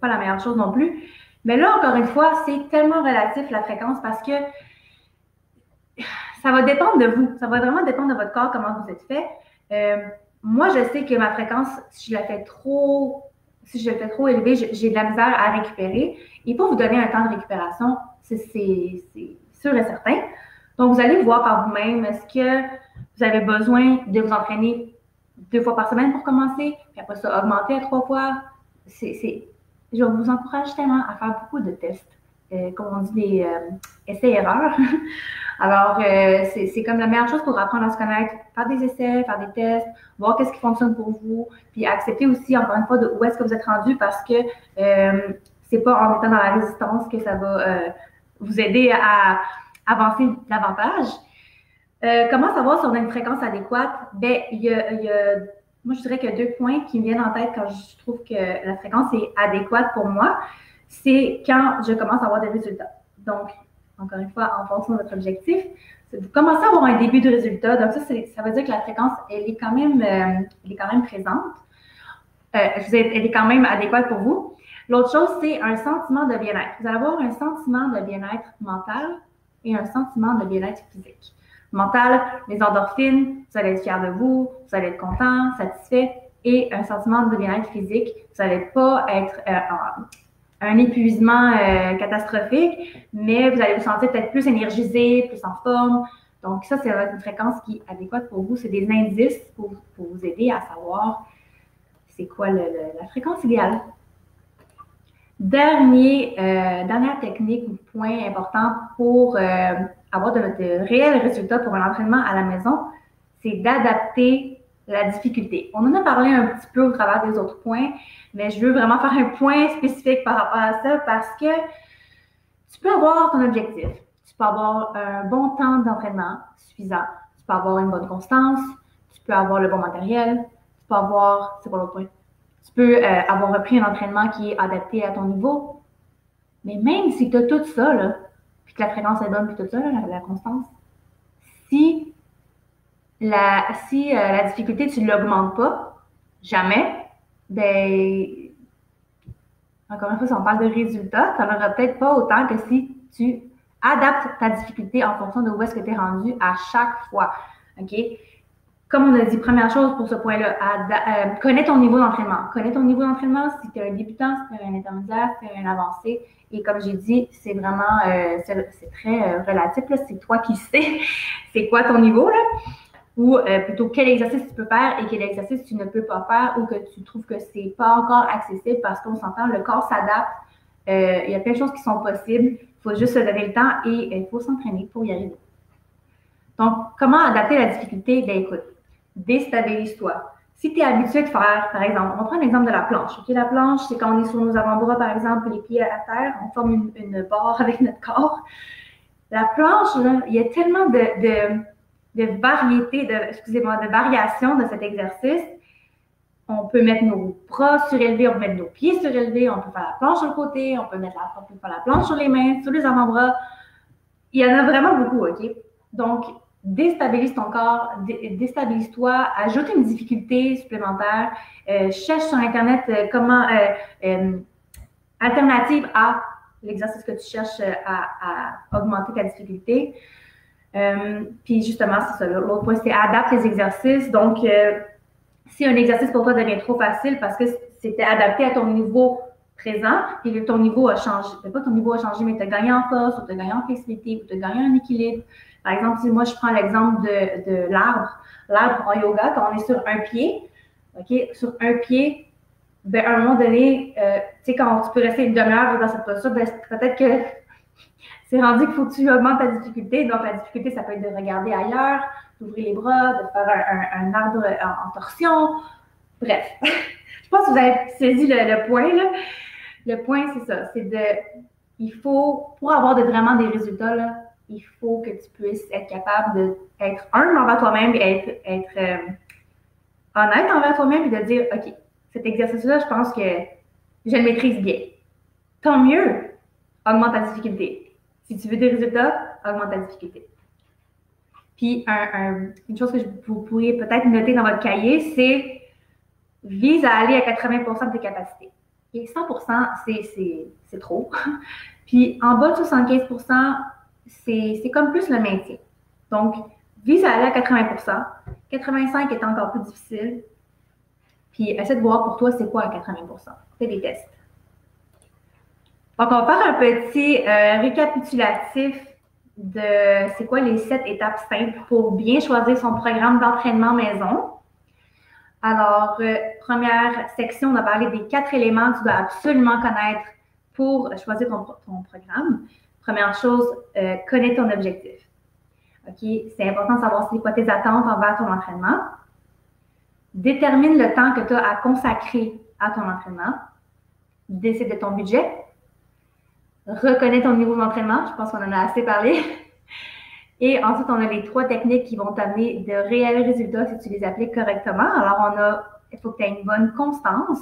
Speaker 1: pas la meilleure chose non plus. Mais là, encore une fois, c'est tellement relatif la fréquence parce que ça va dépendre de vous. Ça va vraiment dépendre de votre corps, comment vous êtes fait. Moi, je sais que ma fréquence, si je le fais trop élevé, j'ai de la misère à récupérer. Et pour vous donner un temps de récupération, c'est sûr et certain. Donc, vous allez voir par vous-même, est-ce que vous avez besoin de vous entraîner 2 fois par semaine pour commencer, puis après ça, augmenter à 3 fois. Je vous encourage tellement à faire beaucoup de tests. Comme on dit, des essais-erreurs. Alors, c'est comme la meilleure chose pour apprendre à se connaître. Faire des essais, faire des tests, voir qu'est-ce qui fonctionne pour vous, puis accepter aussi, encore une fois, de où est-ce que vous êtes rendu parce que c'est pas en étant dans la résistance que ça va vous aider à avancer davantage. Comment savoir si on a une fréquence adéquate? Ben, moi, je dirais qu'il y a 2 points qui me viennent en tête quand je trouve que la fréquence est adéquate pour moi. C'est quand je commence à avoir des résultats. Donc, encore une fois, en fonction de votre objectif, vous commencez à avoir un début de résultat. Donc, ça veut dire que la fréquence, elle est quand même présente. Elle est quand même adéquate pour vous. L'autre chose, c'est un sentiment de bien-être. Vous allez avoir un sentiment de bien-être mental et un sentiment de bien-être physique. Mental, les endorphines, vous allez être fier de vous, vous allez être content, satisfait, et un sentiment de bien-être physique, vous n'allez pas être un épuisement catastrophique, mais vous allez vous sentir peut-être plus énergisé, plus en forme. Donc ça, c'est une fréquence qui est adéquate pour vous. C'est des indices pour vous aider à savoir c'est quoi la fréquence idéale. Dernière technique ou point important pour avoir de réels résultats pour un entraînement à la maison, c'est d'adapter la difficulté. On en a parlé un petit peu au travers des autres points, mais je veux vraiment faire un point spécifique par rapport à ça parce que tu peux avoir ton objectif, tu peux avoir un bon temps d'entraînement suffisant, tu peux avoir une bonne constance, tu peux avoir le bon matériel, tu peux avoir, c'est quoi l'autre point? Tu peux avoir repris un entraînement qui est adapté à ton niveau. Mais même si tu as tout ça, là, puis que la fréquence est bonne, puis tout ça, là, la constance, si la difficulté, tu ne l'augmentes pas, jamais, ben, encore une fois, si on parle de résultats, tu n'en auras peut-être pas autant que si tu adaptes ta difficulté en fonction de où est-ce que tu es rendu à chaque fois. OK? Comme on a dit, première chose pour ce point-là, connais ton niveau d'entraînement. Connais ton niveau d'entraînement si tu es un débutant, si tu es un intermédiaire, si tu es un avancé. Et comme j'ai dit, c'est vraiment, c'est très relatif. C'est toi qui sais c'est quoi ton niveau, là. Ou plutôt quel exercice tu peux faire et quel exercice tu ne peux pas faire ou que tu trouves que c'est pas encore accessible parce qu'on s'entend, le corps s'adapte. Il y a plein de choses qui sont possibles. Il faut juste se donner le temps et il faut s'entraîner pour y arriver. Donc, comment adapter la difficulté? Ben écoute, déstabilise-toi. Si tu es habitué de faire, par exemple, on prend l'exemple de la planche. Okay? La planche, c'est quand on est sur nos avant-bras, par exemple, les pieds à terre, on forme une barre avec notre corps. La planche, là, il y a tellement variété, excusez-moi, de variation de cet exercice. On peut mettre nos bras surélevés, on peut mettre nos pieds surélevés, on peut faire la planche sur le côté, on peut faire la planche sur les mains, sur les avant-bras. Il y en a vraiment beaucoup, OK? Donc, déstabilise ton corps, déstabilise-toi, ajoute une difficulté supplémentaire, cherche sur Internet comment alternative à l'exercice que tu cherches à augmenter ta difficulté. Puis justement, c'est ça. L'autre point, c'est adapte les exercices. Donc, si un exercice pour toi devient trop facile parce que c'était adapté à ton niveau présent et que ton niveau a changé, pas ton niveau a changé, mais tu as gagné en force, ou tu as gagné en flexibilité, ou tu as gagné en équilibre. Par exemple, si moi je prends l'exemple de l'arbre en yoga, quand on est sur un pied, OK, sur un pied, ben, à un moment donné, tu sais, quand tu peux rester une demi-heure dans cette posture, ben, peut-être que c'est rendu qu'il faut que tu augmentes ta difficulté. Donc, la difficulté, ça peut être de regarder ailleurs, d'ouvrir les bras, de faire un arbre en torsion. Bref, je pense que vous avez saisi le point, là. Le point, c'est ça. C'est il faut, pour avoir vraiment des résultats, là, il faut que tu puisses être capable d'être humble envers toi-même et être honnête envers toi-même et de dire, OK, cet exercice-là, je pense que je le maîtrise bien. Tant mieux, augmente ta difficulté. Si tu veux des résultats, augmente ta difficulté. Puis, une chose que vous pourriez peut-être noter dans votre cahier, c'est vise à aller à 80% de tes capacités. Et 100%, c'est trop. Puis, en bas de 75%, c'est comme plus le maintien. Donc, vise à aller à 80%. 85% est encore plus difficile. Puis, essaie de voir pour toi, c'est quoi à 80%. Fais des tests. Donc, on va faire un petit récapitulatif de c'est quoi les 7 étapes simples pour bien choisir son programme d'entraînement maison. Alors, première section, on a parlé des 4 éléments que tu dois absolument connaître pour choisir ton programme. Première chose, connais ton objectif. OK? C'est important de savoir c'est quoi tes attentes envers ton entraînement. Détermine le temps que tu as à consacrer à ton entraînement. Décide de ton budget. Reconnais ton niveau d'entraînement. Je pense qu'on en a assez parlé. Et ensuite, on a les 3 techniques qui vont t'amener de réels résultats si tu les appliques correctement. Alors, il faut que tu aies une bonne constance.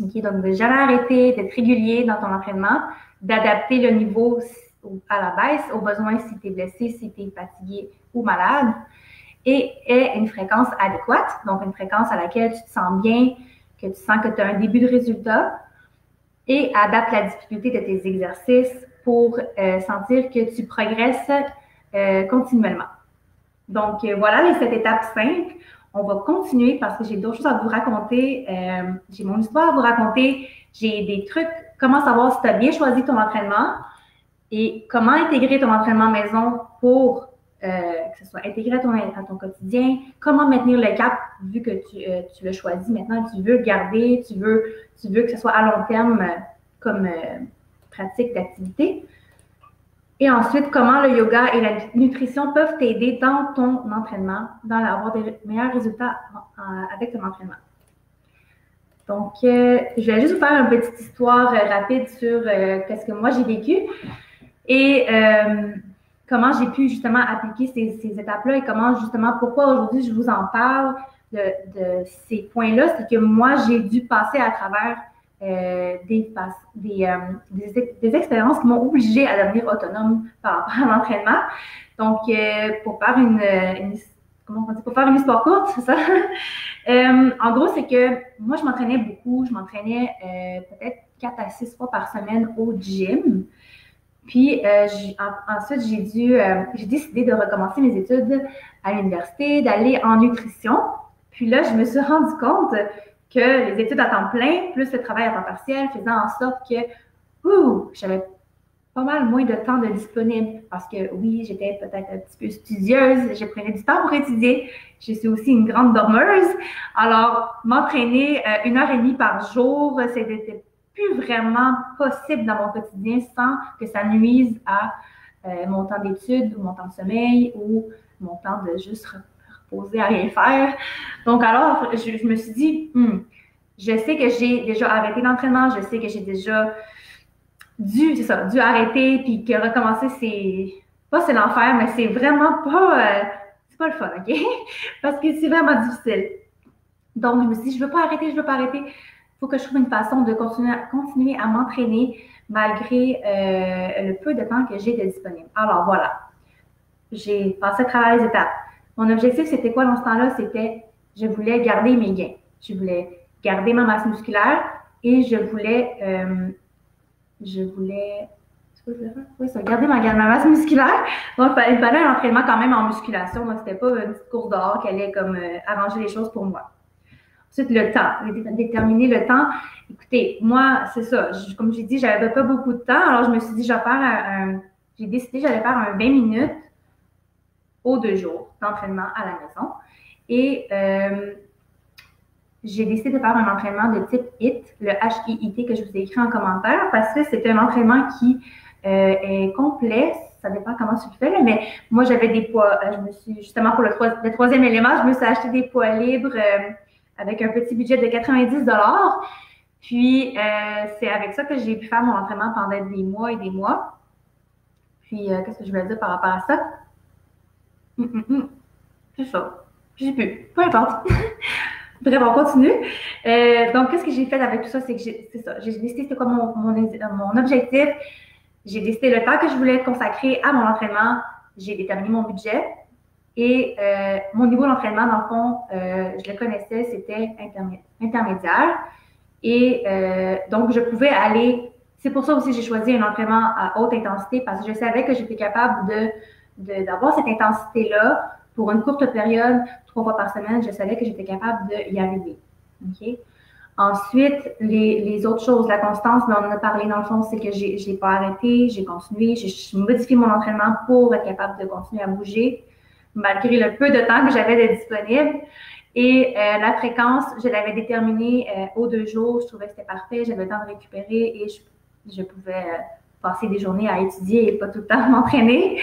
Speaker 1: Okay? Donc, de jamais arrêter, d'être régulier dans ton entraînement, d'adapter le niveau à la baisse, aux besoins si tu es blessé, si tu es fatigué ou malade. Et aie une fréquence adéquate, donc une fréquence à laquelle tu te sens bien, que tu sens que tu as un début de résultat. Et adapte la difficulté de tes exercices pour sentir que tu progresses continuellement. Donc, voilà les 7 étapes simples. On va continuer parce que j'ai d'autres choses à vous raconter. J'ai mon histoire à vous raconter. J'ai des trucs, comment savoir si tu as bien choisi ton entraînement et comment intégrer ton entraînement maison pour que ce soit intégré à ton quotidien, comment maintenir le cap vu que tu l'as choisi maintenant, tu veux le garder, tu veux que ce soit à long terme comme pratique d'activité. Et ensuite, comment le yoga et la nutrition peuvent t'aider dans ton entraînement, dans avoir des meilleurs résultats avec ton entraînement. Donc, je vais juste vous faire une petite histoire rapide sur qu'est-ce que moi j'ai vécu et comment j'ai pu justement appliquer ces étapes-là et comment justement, pourquoi aujourd'hui je vous en parle de ces points-là, c'est que moi, j'ai dû passer à travers des expériences qui m'ont obligée à devenir autonome par rapport à l'entraînement. Donc, pour faire pour faire une histoire courte, c'est ça? En gros, c'est que moi, je m'entraînais beaucoup. Je m'entraînais peut-être 4 à 6 fois par semaine au gym. Puis ensuite, j'ai décidé de recommencer mes études à l'université, d'aller en nutrition. Puis là, je me suis rendu compte que les études à temps plein, plus le travail à temps partiel, faisant en sorte que j'avais pas mal moins de temps de disponible. Parce que oui, j'étais peut-être un petit peu studieuse, je prenais du temps pour étudier. Je suis aussi une grande dormeuse. Alors, m'entraîner 1h30 par jour, c'était plus vraiment possible dans mon quotidien sans que ça nuise à mon temps d'études ou mon temps de sommeil ou mon temps de juste reposer à rien faire. Donc alors, je me suis dit, je sais que j'ai déjà arrêté l'entraînement, je sais que j'ai déjà dû arrêter, puis que recommencer, c'est l'enfer, mais c'est vraiment pas c'est pas le fun, OK? Parce que c'est vraiment difficile. Donc, je me suis dit, je veux pas arrêter, je veux pas arrêter. Il faut que je trouve une façon de continuer à m'entraîner malgré le peu de temps que j'ai de disponible. Alors, voilà. J'ai passé à travers les étapes. Mon objectif, c'était quoi dans ce temps-là? C'était, je voulais garder mes gains. Je voulais garder ma masse musculaire et je voulais, oui, ça, garder ma masse musculaire. Donc, il fallait un entraînement quand même en musculation. Donc, c'était pas une petite course dehors qui allait comme arranger les choses pour moi. Ensuite, le temps. Déterminer le temps. Écoutez, moi, c'est ça. Comme j'ai dit, j'avais pas beaucoup de temps. Alors, je me suis dit, j'ai décidé que j'allais faire un 20 minutes aux 2 jours d'entraînement à la maison. Et j'ai décidé de faire un entraînement de type HIIT, le HIIT que je vous ai écrit en commentaire, parce que c'est un entraînement qui est complet. Ça dépend comment tu le fais, là, mais moi, j'avais des poids. Je me suis, justement, pour le troisième élément, je me suis acheté des poids libres avec un petit budget de 90 $. Puis, c'est avec ça que j'ai pu faire mon entraînement pendant des mois et des mois. Puis, qu'est-ce que je voulais dire par rapport à ça? C'est ça. Je sais plus. Peu importe. Bref, on continue. Donc, qu'est-ce que j'ai fait avec tout ça? C'est que c'est ça. J'ai décidé c'était quoi mon objectif. J'ai décidé le temps que je voulais consacrer à mon entraînement. J'ai déterminé mon budget. Et mon niveau d'entraînement, dans le fond, je le connaissais, c'était intermédiaire. Et donc, je pouvais aller... C'est pour ça aussi que j'ai choisi un entraînement à haute intensité parce que je savais que j'étais capable d'avoir cette intensité-là pour une courte période, 3 fois par semaine. Je savais que j'étais capable d'y arriver. OK? Ensuite, les autres choses, la constance, mais on en a parlé dans le fond, c'est que j'ai pas arrêté, j'ai continué, j'ai modifié mon entraînement pour être capable de continuer à bouger, malgré le peu de temps que j'avais de disponible. Et la fréquence, je l'avais déterminée aux 2 jours. Je trouvais que c'était parfait. J'avais le temps de récupérer et je pouvais passer des journées à étudier et pas tout le temps m'entraîner.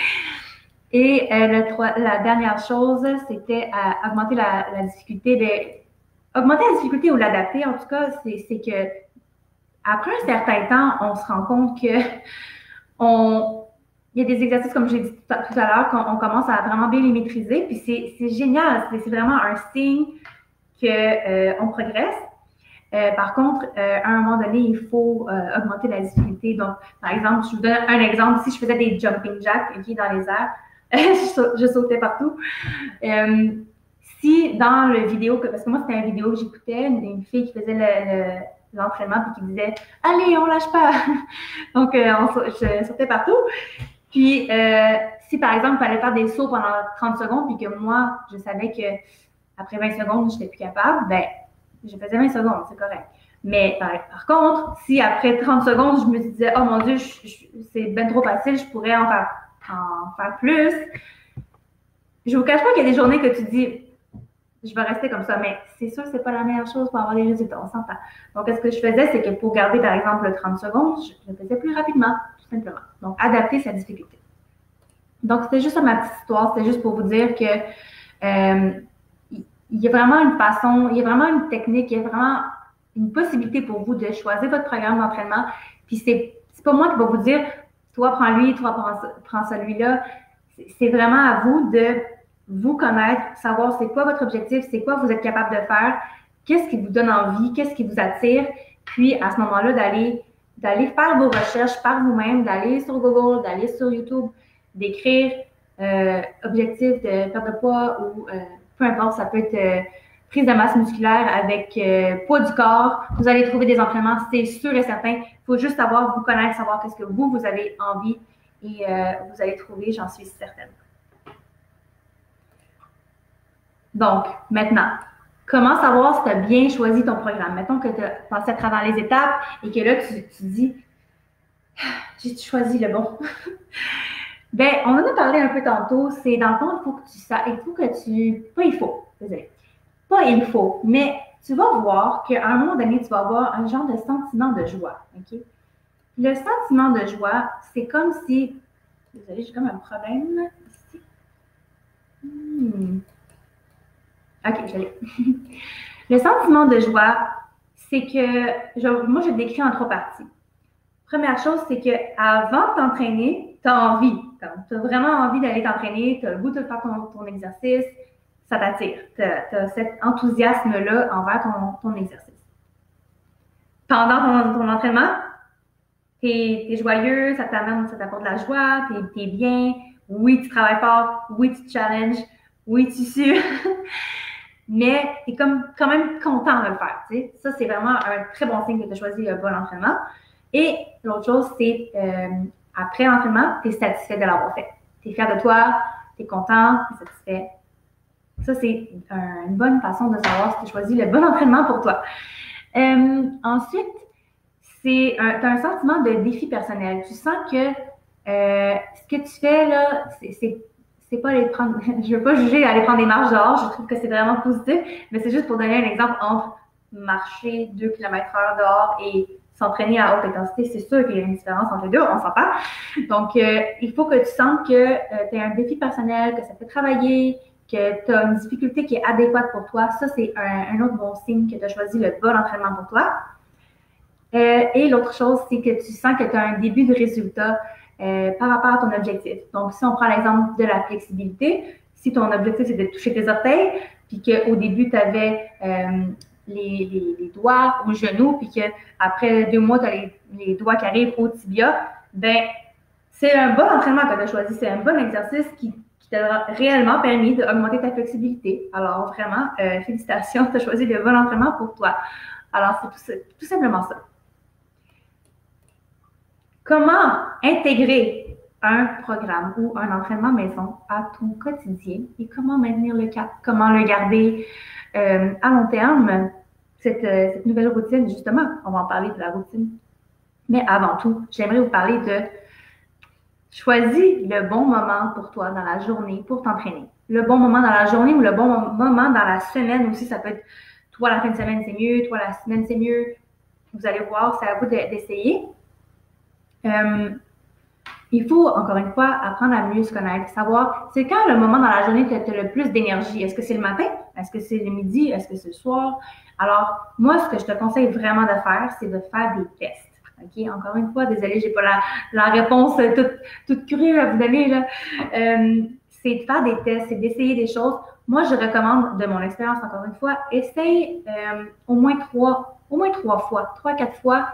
Speaker 1: Et la dernière chose, c'était augmenter la difficulté. Augmenter la difficulté ou l'adapter, en tout cas, c'est que après un certain temps, on se rend compte que il y a des exercices, comme j'ai dit tout à l'heure, qu'on commence à vraiment bien les maîtriser. Puis c'est génial. C'est vraiment un signe qu'on progresse. Par contre, à un moment donné, il faut augmenter la difficulté. Donc, par exemple, je vous donne un exemple. Si je faisais des jumping jacks dans les airs, je sautais partout. Si dans le vidéo, parce que moi, c'était une vidéo que j'écoutais, une fille qui faisait l'entraînement et qui disait « Allez, on lâche pas! » Donc, je sautais partout. Puis, si par exemple, il fallait faire des sauts pendant 30 secondes, puis que moi, je savais qu'après 20 secondes, je n'étais plus capable, ben, je faisais 20 secondes, c'est correct. Mais par contre, si après 30 secondes, je me disais, oh mon Dieu, c'est bien trop facile, je pourrais en faire plus. Je vous cache pas qu'il y a des journées que tu dis, je vais rester comme ça, mais c'est sûr que c'est pas la meilleure chose pour avoir des résultats, on s'entend. Donc, ce que je faisais, c'est que pour garder, par exemple, 30 secondes, je le faisais plus rapidement, tout simplement. Donc, adapter sa difficulté. Donc, c'était juste ma petite histoire, c'était juste pour vous dire que il y a vraiment une façon, il y a vraiment une technique, il y a vraiment une possibilité pour vous de choisir votre programme d'entraînement. Puis c'est pas moi qui va vous dire, toi prends lui, toi prends celui-là. C'est vraiment à vous de vous connaître, savoir c'est quoi votre objectif, c'est quoi vous êtes capable de faire, qu'est-ce qui vous donne envie, qu'est-ce qui vous attire. Puis à ce moment-là, d'aller faire vos recherches par vous-même, d'aller sur Google, d'aller sur YouTube, d'écrire objectif de perte de poids ou peu importe, ça peut être prise de masse musculaire avec poids du corps. Vous allez trouver des entraînements, c'est sûr et certain. Il faut juste savoir vous connaître, savoir qu'est-ce que vous avez envie et vous allez trouver, j'en suis certaine. Donc, maintenant, comment savoir si tu as bien choisi ton programme? Mettons que tu as passé à travers les étapes et que là, tu dis, j'ai choisi le bon. Ben, on en a parlé un peu tantôt. C'est dans le fond, pas il faut, mais tu vas voir qu'à un moment donné, tu vas avoir un genre de sentiment de joie. OK? Le sentiment de joie, c'est comme si. Désolée, j'ai comme un problème ici. OK, je l'ai. Le sentiment de joie, c'est que, moi, je le décris en 3 parties. Première chose, c'est qu'avant de t'entraîner, tu as envie. Tu as vraiment envie d'aller t'entraîner, tu as le goût de faire ton exercice, ça t'attire. Tu as cet enthousiasme-là envers ton exercice. Pendant ton entraînement, tu es joyeux, ça t'apporte de la joie, tu es bien. Oui, tu travailles fort, oui, tu te challenges, oui, tu sues, mais tu es quand même content de le faire. Tu sais. Ça, c'est vraiment un très bon signe que tu as choisi le bon entraînement. Et l'autre chose, c'est après l'entraînement, tu es satisfait de l'avoir fait. Tu es fier de toi, tu es content, tu es satisfait. Ça, c'est une bonne façon de savoir si tu as choisi le bon entraînement pour toi. Ensuite, tu as un sentiment de défi personnel. Tu sens que ce que tu fais là, c'est pas aller prendre, je veux pas juger aller prendre des marches dehors, je trouve que c'est vraiment positif, mais c'est juste pour donner un exemple entre marcher 2 km/h dehors et s'entraîner à haute intensité, c'est sûr qu'il y a une différence entre les deux, on s'en parle. Donc, il faut que tu sentes que tu as un défi personnel, que ça fait travailler, que tu as une difficulté qui est adéquate pour toi. Ça, c'est un autre bon signe que tu as choisi le bon entraînement pour toi. Et l'autre chose, c'est que tu sens que tu as un début de résultat par rapport à ton objectif. Donc, si on prend l'exemple de la flexibilité, si ton objectif, c'est de toucher tes orteils, puis qu'au début, tu avais les doigts au genou, puis qu'après 2 mois, tu as les doigts qui arrivent au tibia, ben c'est un bon entraînement que tu as choisi. C'est un bon exercice qui t'a réellement permis d'augmenter ta flexibilité. Alors, vraiment, félicitations, tu as choisi le bon entraînement pour toi. Alors, c'est tout simplement ça. Comment intégrer un programme ou un entraînement maison à ton quotidien et comment maintenir le cap, comment le garder à long terme, cette nouvelle routine, justement, on va en parler de la routine. Mais avant tout, j'aimerais vous parler de choisis le bon moment pour toi dans la journée pour t'entraîner. Le bon moment dans la journée ou le bon moment dans la semaine aussi, ça peut être toi la fin de semaine c'est mieux, toi la semaine c'est mieux. Vous allez voir, c'est à vous d'essayer. Il faut, encore une fois, apprendre à mieux se connaître, savoir c'est quand le moment dans la journée que tu as le plus d'énergie. Est-ce que c'est le matin? Est-ce que c'est le midi? Est-ce que c'est le soir? Alors, moi, ce que je te conseille vraiment de faire, c'est de faire des tests. OK? Encore une fois, désolée, j'ai pas la réponse toute crue à vous donner, là. C'est de faire des tests, c'est d'essayer des choses. Moi, je recommande, de mon expérience, encore une fois, essaye au moins 3 fois, 3-4 fois,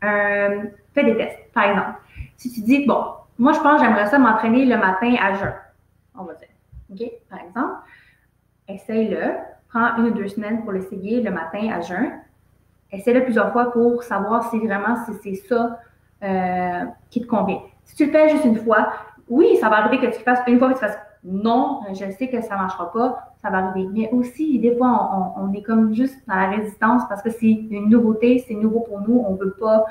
Speaker 1: fais des tests. Par exemple, si tu dis, bon, moi, je pense que j'aimerais ça m'entraîner le matin à jeun, on va dire. OK? Par exemple, essaye-le. Prends 1 ou 2 semaines pour l'essayer le matin à jeun. Essaye-le plusieurs fois pour savoir si vraiment c'est ça qui te convient. Si tu le fais juste une fois, oui, ça va arriver que tu le fasses une fois et que tu fasses non, je sais que ça ne marchera pas, ça va arriver. Mais aussi, des fois, on est comme juste dans la résistance parce que c'est une nouveauté, c'est nouveau pour nous, on ne veut pas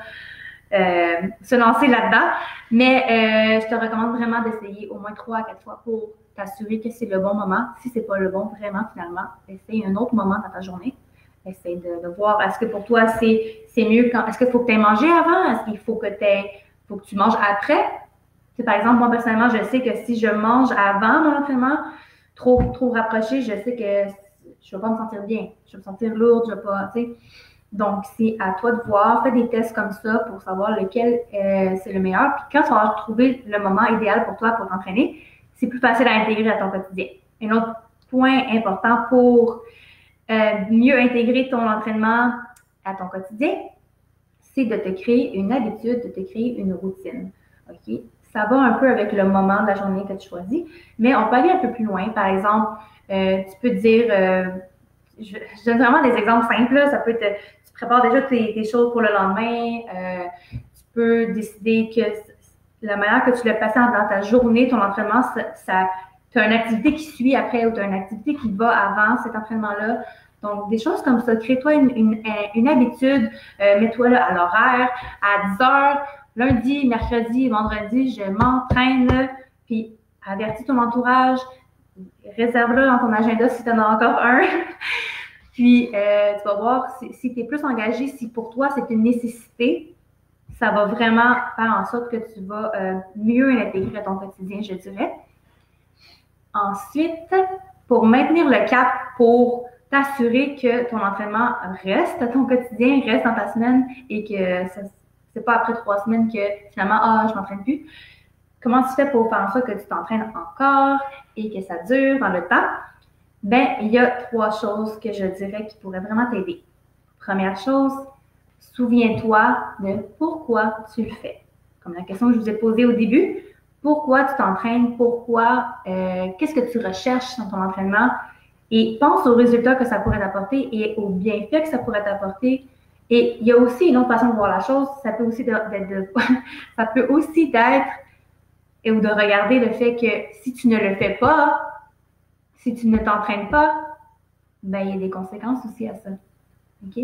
Speaker 1: se lancer là-dedans. Mais je te recommande vraiment d'essayer au moins 3 à 4 fois pour t'assurer que c'est le bon moment. Si ce n'est pas le bon, vraiment, finalement, essaye un autre moment dans ta journée. Essaye de voir, est-ce que pour toi, c'est mieux quand. Est-ce qu'il faut que tu aies mangé avant? Est-ce qu'il faut que tu manges après? C'est, par exemple, moi, personnellement, je sais que si je mange avant mon entraînement, trop rapproché, je sais que je ne vais pas me sentir bien. Je vais me sentir lourde, je ne vais pas, tu sais. Donc, c'est à toi de voir. Fais des tests comme ça pour savoir lequel c'est le meilleur. Puis quand tu vas trouver le moment idéal pour toi pour t'entraîner, c'est plus facile à intégrer à ton quotidien. Un autre point important pour mieux intégrer ton entraînement à ton quotidien, c'est de te créer une habitude, de te créer une routine. OK? Ça va un peu avec le moment de la journée que tu choisis, mais on peut aller un peu plus loin. Par exemple, tu peux dire, je donne vraiment des exemples simples, là. Ça peut être, tu prépares déjà tes choses pour le lendemain, tu peux décider que la manière que tu le passes dans ta journée, ton entraînement, tu as une activité qui suit après ou tu as une activité qui va avant cet entraînement-là. Donc, des choses comme ça. Crée-toi une habitude. Mets-toi là à l'horaire, à 10 heures, lundi, mercredi, vendredi, je m'entraîne. Puis, avertis ton entourage. Réserve-le dans ton agenda si tu en as encore un. Puis, tu vas voir si tu es plus engagé, si pour toi, c'est une nécessité, ça va vraiment faire en sorte que tu vas mieux l'intégrer à ton quotidien, je dirais. Ensuite, pour maintenir le cap, pour t'assurer que ton entraînement reste à ton quotidien, reste dans ta semaine et que c'est pas après 3 semaines que finalement, je m'entraîne plus. comment tu fais pour faire en sorte que tu t'entraînes encore et que ça dure dans le temps? Ben, il y a 3 choses que je dirais qui pourraient vraiment t'aider. Première chose, souviens-toi de pourquoi tu le fais. Comme la question que je vous ai posée au début, pourquoi tu t'entraînes, qu'est-ce que tu recherches dans ton entraînement et pense aux résultats que ça pourrait t'apporter et aux bienfaits que ça pourrait t'apporter. Et il y a aussi une autre façon de voir la chose, ça peut aussi ça peut aussi d'être ou de regarder le fait que si tu ne le fais pas, si tu ne t'entraînes pas, ben il y a des conséquences aussi à ça. OK?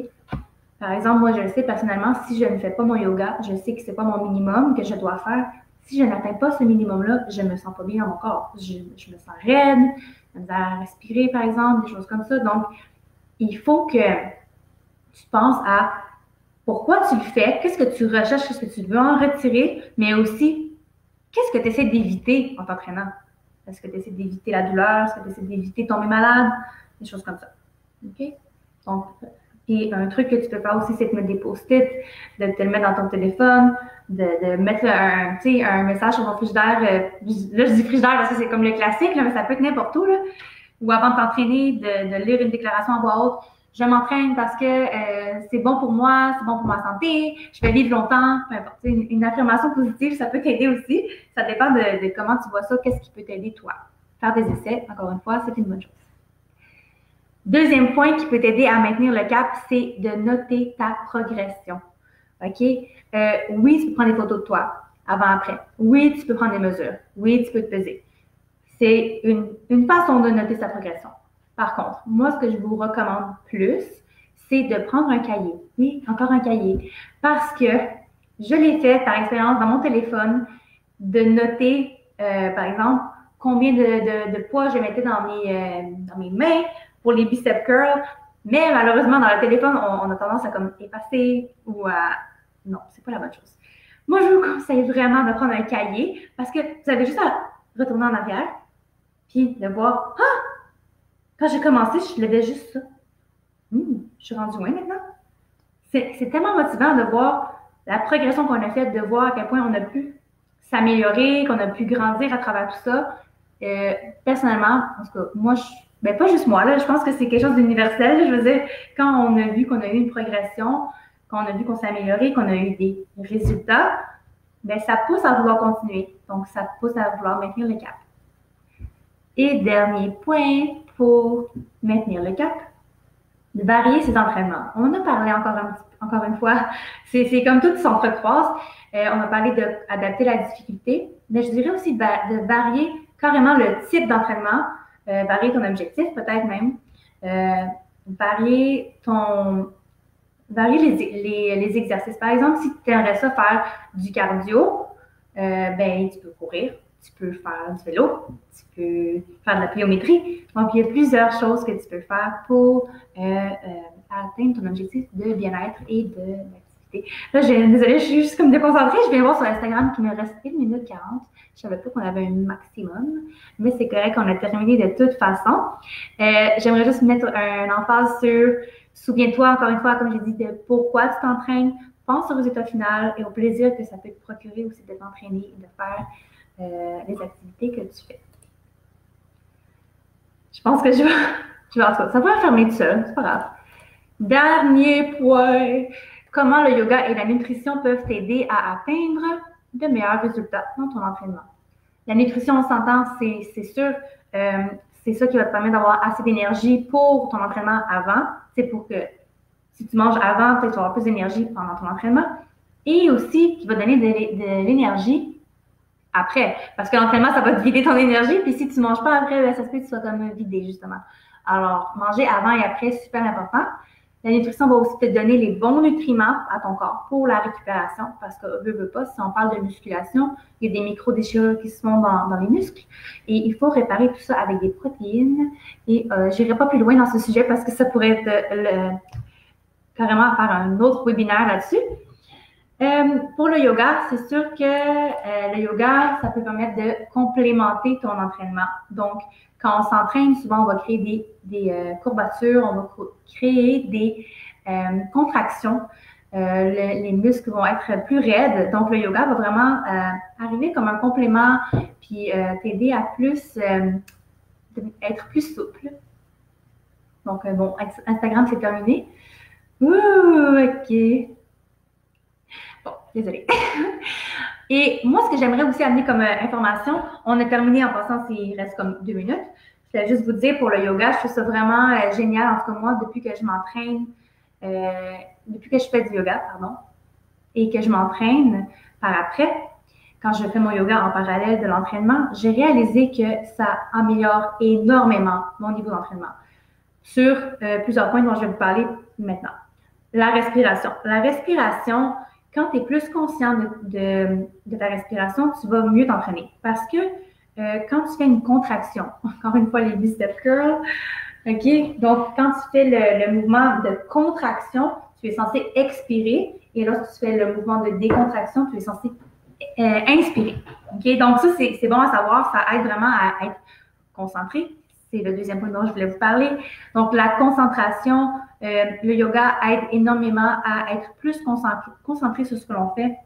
Speaker 1: Par exemple, moi, je le sais personnellement, si je ne fais pas mon yoga, je sais que c'est pas mon minimum que je dois faire. Si je n'atteins pas ce minimum-là, je me sens pas bien dans mon corps. Je me sens raide, je me sens à respirer, par exemple, des choses comme ça. Donc, il faut que tu penses à pourquoi tu le fais, qu'est-ce que tu recherches, qu'est-ce que tu veux en retirer, mais aussi, qu'est-ce que tu essaies d'éviter en t'entraînant? Est-ce que tu essaies d'éviter la douleur? Est-ce que tu essaies d'éviter de tomber malade? Des choses comme ça. OK? Donc, et un truc que tu peux faire aussi, c'est de mettre des post-it, de te le mettre dans ton téléphone, de mettre un message sur ton frigidaire. Là, je dis frigidaire parce que c'est comme le classique, là, mais ça peut être n'importe où. Là. Ou avant de t'entraîner, de lire une déclaration en voix haute. Je m'entraîne parce que c'est bon pour moi, c'est bon pour ma santé, je vais vivre longtemps, peu importe. Une affirmation positive, ça peut t'aider aussi. Ça dépend de comment tu vois ça, qu'est-ce qui peut t'aider toi. Faire des essais, encore une fois, c'est une bonne chose. Deuxième point qui peut t'aider à maintenir le cap, c'est de noter ta progression. OK? Oui, tu peux prendre des photos de toi, avant-après. Oui, tu peux prendre des mesures. Oui, tu peux te peser. C'est une façon de noter sa progression. Par contre, moi, ce que je vous recommande plus, c'est de prendre un cahier. Oui, encore un cahier. Parce que je l'ai fait par expérience dans mon téléphone, de noter, par exemple, combien de poids je mettais dans mes mains pour les biceps curls. Mais malheureusement, dans le téléphone, on a tendance à comme effacer ou à... Non, c'est pas la bonne chose. Moi, je vous conseille vraiment de prendre un cahier parce que vous avez juste à retourner en arrière puis de voir, quand j'ai commencé, je levais juste ça. Je suis rendue loin maintenant. C'est tellement motivant de voir la progression qu'on a faite, de voir à quel point on a pu s'améliorer, qu'on a pu grandir à travers tout ça. Personnellement, en tout cas, moi, pas juste moi, là, je pense que c'est quelque chose d'universel. Je veux dire, quand on a vu qu'on a eu une progression, quand on a vu qu'on s'est amélioré, qu'on a eu des résultats, ben ça pousse à vouloir continuer. Donc, ça pousse à vouloir maintenir le cap. Et dernier point pour maintenir le cap, de varier ses entraînements. On en a parlé encore une fois, c'est comme tout s'entrecroise. On a parlé d'adapter la difficulté, mais je dirais aussi de varier carrément le type d'entraînement, varier ton objectif peut-être même, varier les exercices. Par exemple, si tu aimerais ça faire du cardio, ben tu peux courir, tu peux faire du vélo, tu peux faire de la pliométrie. Donc, il y a plusieurs choses que tu peux faire pour atteindre ton objectif de bien-être et de l'activité. Là, désolée, je suis juste comme déconcentrée. Je viens voir sur Instagram qu'il me reste 1 minute 40. Je savais pas qu'on avait un maximum, mais c'est correct, on a terminé de toute façon. J'aimerais juste mettre un emphase sur, souviens-toi encore une fois, comme j'ai dit, de pourquoi tu t'entraînes, pense au résultat final et au plaisir que ça peut te procurer aussi de t'entraîner et de faire les activités que tu fais. Je pense que je vais en tout cas, ça va fermer tout seul, c'est pas grave. Dernier point, comment le yoga et la nutrition peuvent t'aider à atteindre de meilleurs résultats dans ton entraînement. La nutrition, on s'entend, c'est sûr, c'est ça qui va te permettre d'avoir assez d'énergie pour ton entraînement avant. C'est pour que si tu manges avant, peut-être tu vas avoir plus d'énergie pendant ton entraînement. Et aussi, qui va donner de l'énergie après. Parce que l'entraînement, ça va te vider ton énergie. Puis si tu ne manges pas après, ben, ça se peut que tu sois comme vidé, justement. Alors, manger avant et après, c'est super important. La nutrition va aussi te donner les bons nutriments à ton corps pour la récupération. Parce que, veut pas, si on parle de musculation, il y a des micro-déchirures qui se font dans les muscles. Et il faut réparer tout ça avec des protéines. Et je n'irai pas plus loin dans ce sujet parce que ça pourrait être carrément faire un autre webinaire là-dessus. Pour le yoga, c'est sûr que le yoga, ça peut permettre de complémenter ton entraînement. Donc, quand on s'entraîne, souvent, on va créer des courbatures, on va créer des contractions les muscles vont être plus raides. Donc, le yoga va vraiment arriver comme un complément, puis t'aider à plus être plus souple. Donc, bon, Instagram, c'est terminé. Ouh, OK. Bon, désolée. Et moi, ce que j'aimerais aussi amener comme information, on a terminé en passant, il reste comme 2 minutes. Je voulais juste vous dire pour le yoga, je trouve ça vraiment génial. En tout cas, moi, depuis que je m'entraîne, depuis que je fais du yoga, pardon, et que je m'entraîne par après, quand je fais mon yoga en parallèle de l'entraînement, j'ai réalisé que ça améliore énormément mon niveau d'entraînement sur plusieurs points dont je vais vous parler maintenant. La respiration. La respiration, quand tu es plus conscient de ta respiration, tu vas mieux t'entraîner. Parce que quand tu fais une contraction, encore une fois les biceps curls, OK? Donc, quand tu fais le mouvement de contraction, tu es censé expirer. Et lorsque tu fais le mouvement de décontraction, tu es censé inspirer. OK? Donc, ça, c'est bon à savoir. Ça aide vraiment à être concentré. C'est le deuxième point dont je voulais vous parler. Donc, la concentration, le yoga aide énormément à être plus concentré sur ce que l'on fait,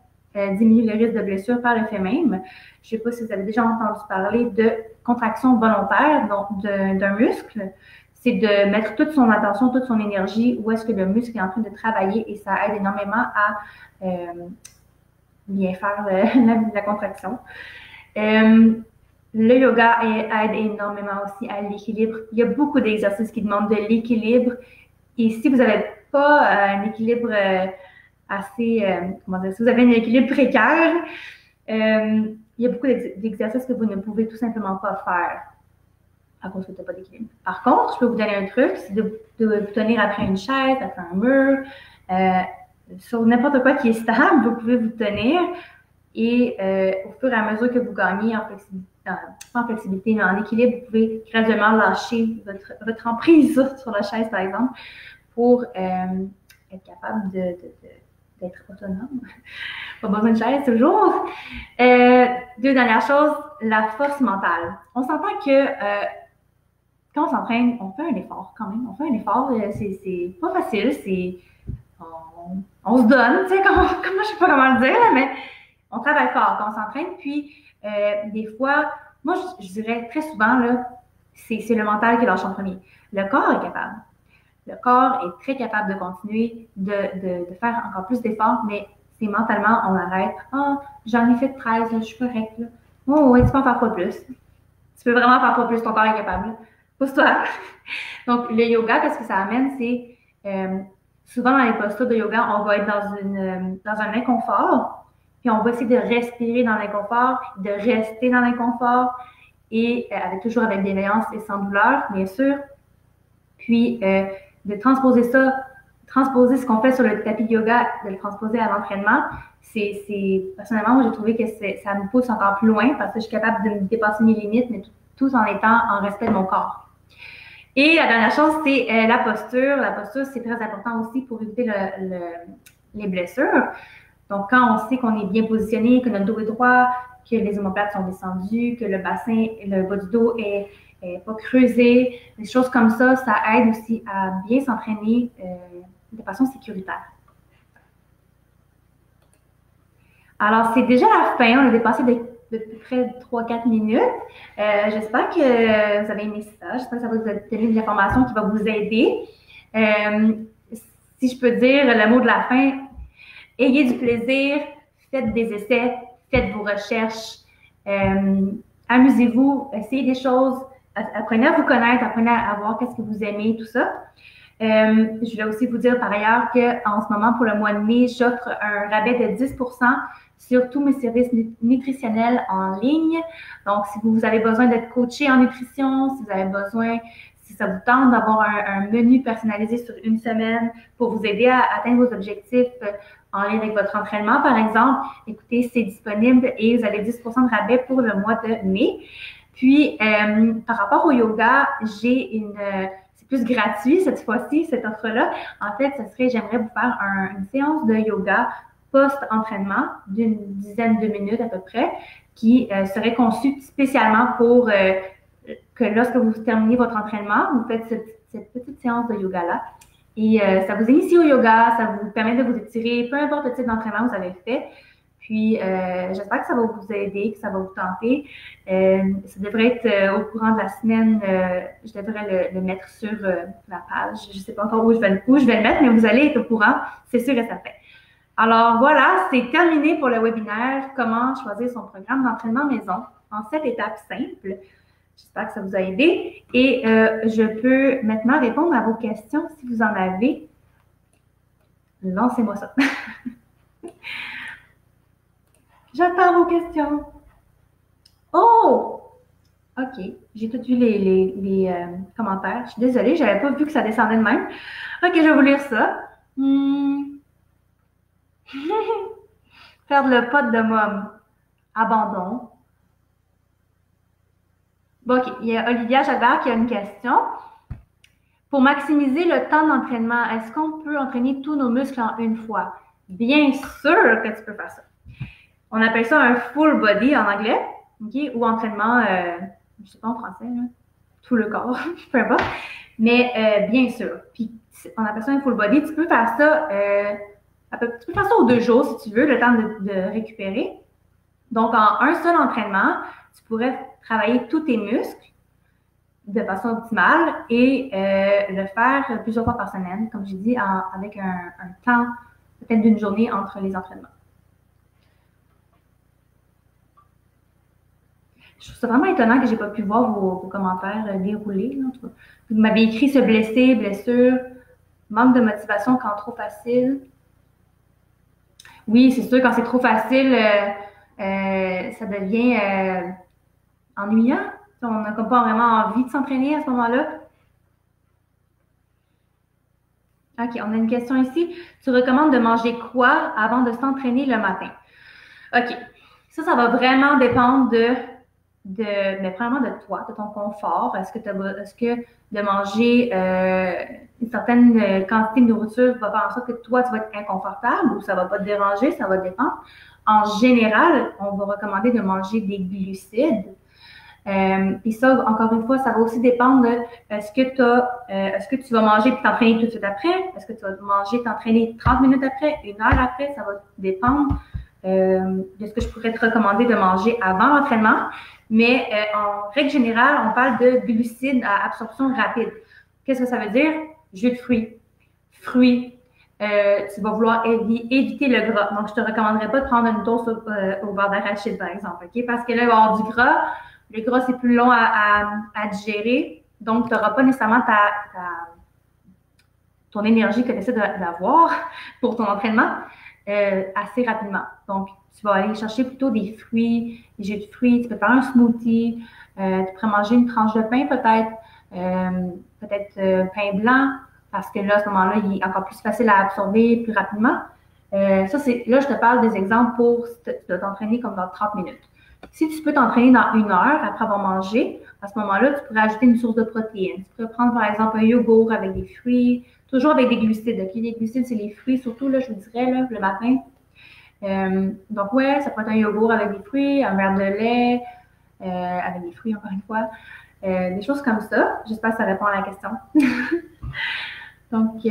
Speaker 1: diminue le risque de blessure par le fait même. Je ne sais pas si vous avez déjà entendu parler de contraction volontaire d'un muscle. C'est de mettre toute son attention, toute son énergie où est-ce que le muscle est en train de travailler et ça aide énormément à bien faire la contraction. Le yoga aide énormément aussi à l'équilibre. Il y a beaucoup d'exercices qui demandent de l'équilibre. Et si vous n'avez pas un équilibre assez, comment dire, si vous avez un équilibre précaire, il y a beaucoup d'exercices que vous ne pouvez tout simplement pas faire à cause que tu n'as pas d'équilibre. Par contre, je peux vous donner un truc, c'est de vous tenir après une chaise, après un mur, sur n'importe quoi qui est stable, vous pouvez vous tenir et au fur et à mesure que vous gagnez en flexibilité, pas en flexibilité, mais en équilibre, vous pouvez graduellement lâcher votre emprise sur la chaise, par exemple, pour être capable d'être autonome. Pas besoin de chaise toujours. Deux dernières choses, la force mentale. On s'entend que quand on s'entraîne, on fait un effort quand même. On fait un effort, c'est pas facile, on se donne, tu sais, comment je sais pas comment le dire, là, mais on travaille fort quand on s'entraîne. Puis, des fois, moi, je dirais très souvent, là, c'est le mental qui lâche en premier. Le corps est capable. Le corps est très capable de continuer, de faire encore plus d'efforts, mais c'est mentalement, on arrête. Ah, j'en ai fait 13, là, je suis correcte. Là. Oh, ouais, tu peux en faire pas plus. Tu peux vraiment faire pas plus, ton corps est capable. Pousse-toi. Donc, le yoga, qu'est-ce que ça amène? C'est souvent dans les postures de yoga, on va être dans un inconfort, puis on va essayer de respirer dans l'inconfort, de rester dans l'inconfort, et toujours avec bienveillance et sans douleur, bien sûr. Puis, de transposer ce qu'on fait sur le tapis de yoga, de le transposer à l'entraînement, personnellement, moi, j'ai trouvé que ça me pousse encore plus loin parce que je suis capable de me dépasser mes limites, mais tout en étant en respect de mon corps. Et la dernière chose, c'est la posture. La posture, c'est très important aussi pour éviter les blessures. Donc, quand on sait qu'on est bien positionné, que notre dos est droit, que les omoplates sont descendues, que le bassin, le bas du dos est pas creusé, des choses comme ça, ça aide aussi à bien s'entraîner de façon sécuritaire. Alors, c'est déjà la fin. On a dépassé de près de 3-4 minutes. J'espère que vous avez aimé ça. J'espère que ça va vous donner de l'information qui va vous aider. Si je peux dire le mot de la fin, ayez du plaisir, faites des essais, faites vos recherches, amusez-vous, essayez des choses, apprenez à vous connaître, apprenez à voir qu'est-ce que vous aimez, tout ça. Je voulais aussi vous dire par ailleurs qu'en ce moment, pour le mois de mai, j'offre un rabais de 10% sur tous mes services nutritionnels en ligne. Donc, si vous avez besoin d'être coaché en nutrition, si vous avez besoin, si ça vous tente d'avoir un menu personnalisé sur une semaine pour vous aider à atteindre vos objectifs en lien avec votre entraînement, par exemple, écoutez, c'est disponible et vous avez 10% de rabais pour le mois de mai. Puis, par rapport au yoga, c'est plus gratuit cette fois-ci, cette offre-là. En fait, j'aimerais vous faire une séance de yoga post-entraînement d'une dizaine de minutes à peu près, qui serait conçue spécialement pour que lorsque vous terminez votre entraînement, vous faites cette petite séance de yoga-là. Et ça vous initie au yoga, ça vous permet de vous étirer, peu importe le type d'entraînement que vous avez fait. Puis, j'espère que ça va vous aider, que ça va vous tenter. Ça devrait être au courant de la semaine, je devrais le mettre sur la page. Je ne sais pas encore où je vais le mettre, mais vous allez être au courant, c'est sûr et certain. Alors voilà, c'est terminé pour le webinaire « Comment choisir son programme d'entraînement maison » en 7 étapes simples. J'espère que ça vous a aidé. Et je peux maintenant répondre à vos questions si vous en avez. Lancez-moi ça. J'attends vos questions. Oh! OK. J'ai tout vu les commentaires. Je suis désolée, je n'avais pas vu que ça descendait de même. OK, je vais vous lire ça. Perdre le pot de môme. Abandon. Bon, OK. Il y a Olivia Jalbert qui a une question. Pour maximiser le temps d'entraînement, est-ce qu'on peut entraîner tous nos muscles en une fois? Bien sûr que tu peux faire ça. On appelle ça un full body en anglais, okay? Ou entraînement, je ne sais pas en français, là, tout le corps, peu importe. Mais bien sûr. Puis on appelle ça un full body. Tu peux faire ça, tu peux faire ça aux 2 jours si tu veux, le temps de récupérer. Donc en un seul entraînement, tu pourrais travailler tous tes muscles de façon optimale et le faire plusieurs fois par semaine, comme j'ai dit, avec un temps peut-être d'une journée entre les entraînements. Je trouve ça vraiment étonnant que je n'ai pas pu voir vos commentaires dérouler. Là. Vous m'avez écrit se blesser, blessure, manque de motivation quand trop facile. Oui, c'est sûr, quand c'est trop facile, ça devient ennuyant. On n'a pas vraiment envie de s'entraîner à ce moment-là. OK, on a une question ici. Tu recommandes de manger quoi avant de s'entraîner le matin? OK, ça va vraiment dépendre mais premièrement de toi, de ton confort. Est-ce que de manger une certaine quantité de nourriture va faire en sorte que toi, tu vas être inconfortable ou ça va pas te déranger, ça va dépendre. En général, on va recommander de manger des glucides. Et ça, encore une fois, ça va aussi dépendre de est-ce que tu vas manger puis t'entraîner tout de suite après? Est-ce que tu vas manger, t'entraîner 30 minutes après, 1 heure après? Ça va dépendre de ce que je pourrais te recommander de manger avant l'entraînement. Mais en règle générale, on parle de glucides à absorption rapide. Qu'est-ce que ça veut dire? Jus de fruits. Tu vas vouloir éviter le gras. Donc, je te recommanderais pas de prendre une toast au beurre d'arachide, par exemple, OK? Parce que là, il va y avoir du gras. Le gras, c'est plus long à digérer. Donc, tu n'auras pas nécessairement ton énergie que tu essaies d'avoir pour ton entraînement assez rapidement. Donc, tu vas aller chercher plutôt des fruits, des jus de fruits. Tu peux faire un smoothie. Tu pourrais manger une tranche de pain peut-être. Pain blanc. Parce que là, à ce moment-là, il est encore plus facile à absorber plus rapidement. Là, je te parle des exemples pour t'entraîner comme dans 30 minutes. Si tu peux t'entraîner dans 1 heure après avoir mangé, à ce moment-là, tu pourrais ajouter une source de protéines. Tu pourrais prendre, par exemple, un yogourt avec des fruits, toujours avec des glucides. Okay? Les glucides, c'est les fruits, surtout, là, je vous dirais, là, le matin. Donc, ouais, ça peut être un yogourt avec des fruits, un verre de lait avec des fruits, encore une fois. Des choses comme ça. J'espère que ça répond à la question. Donc,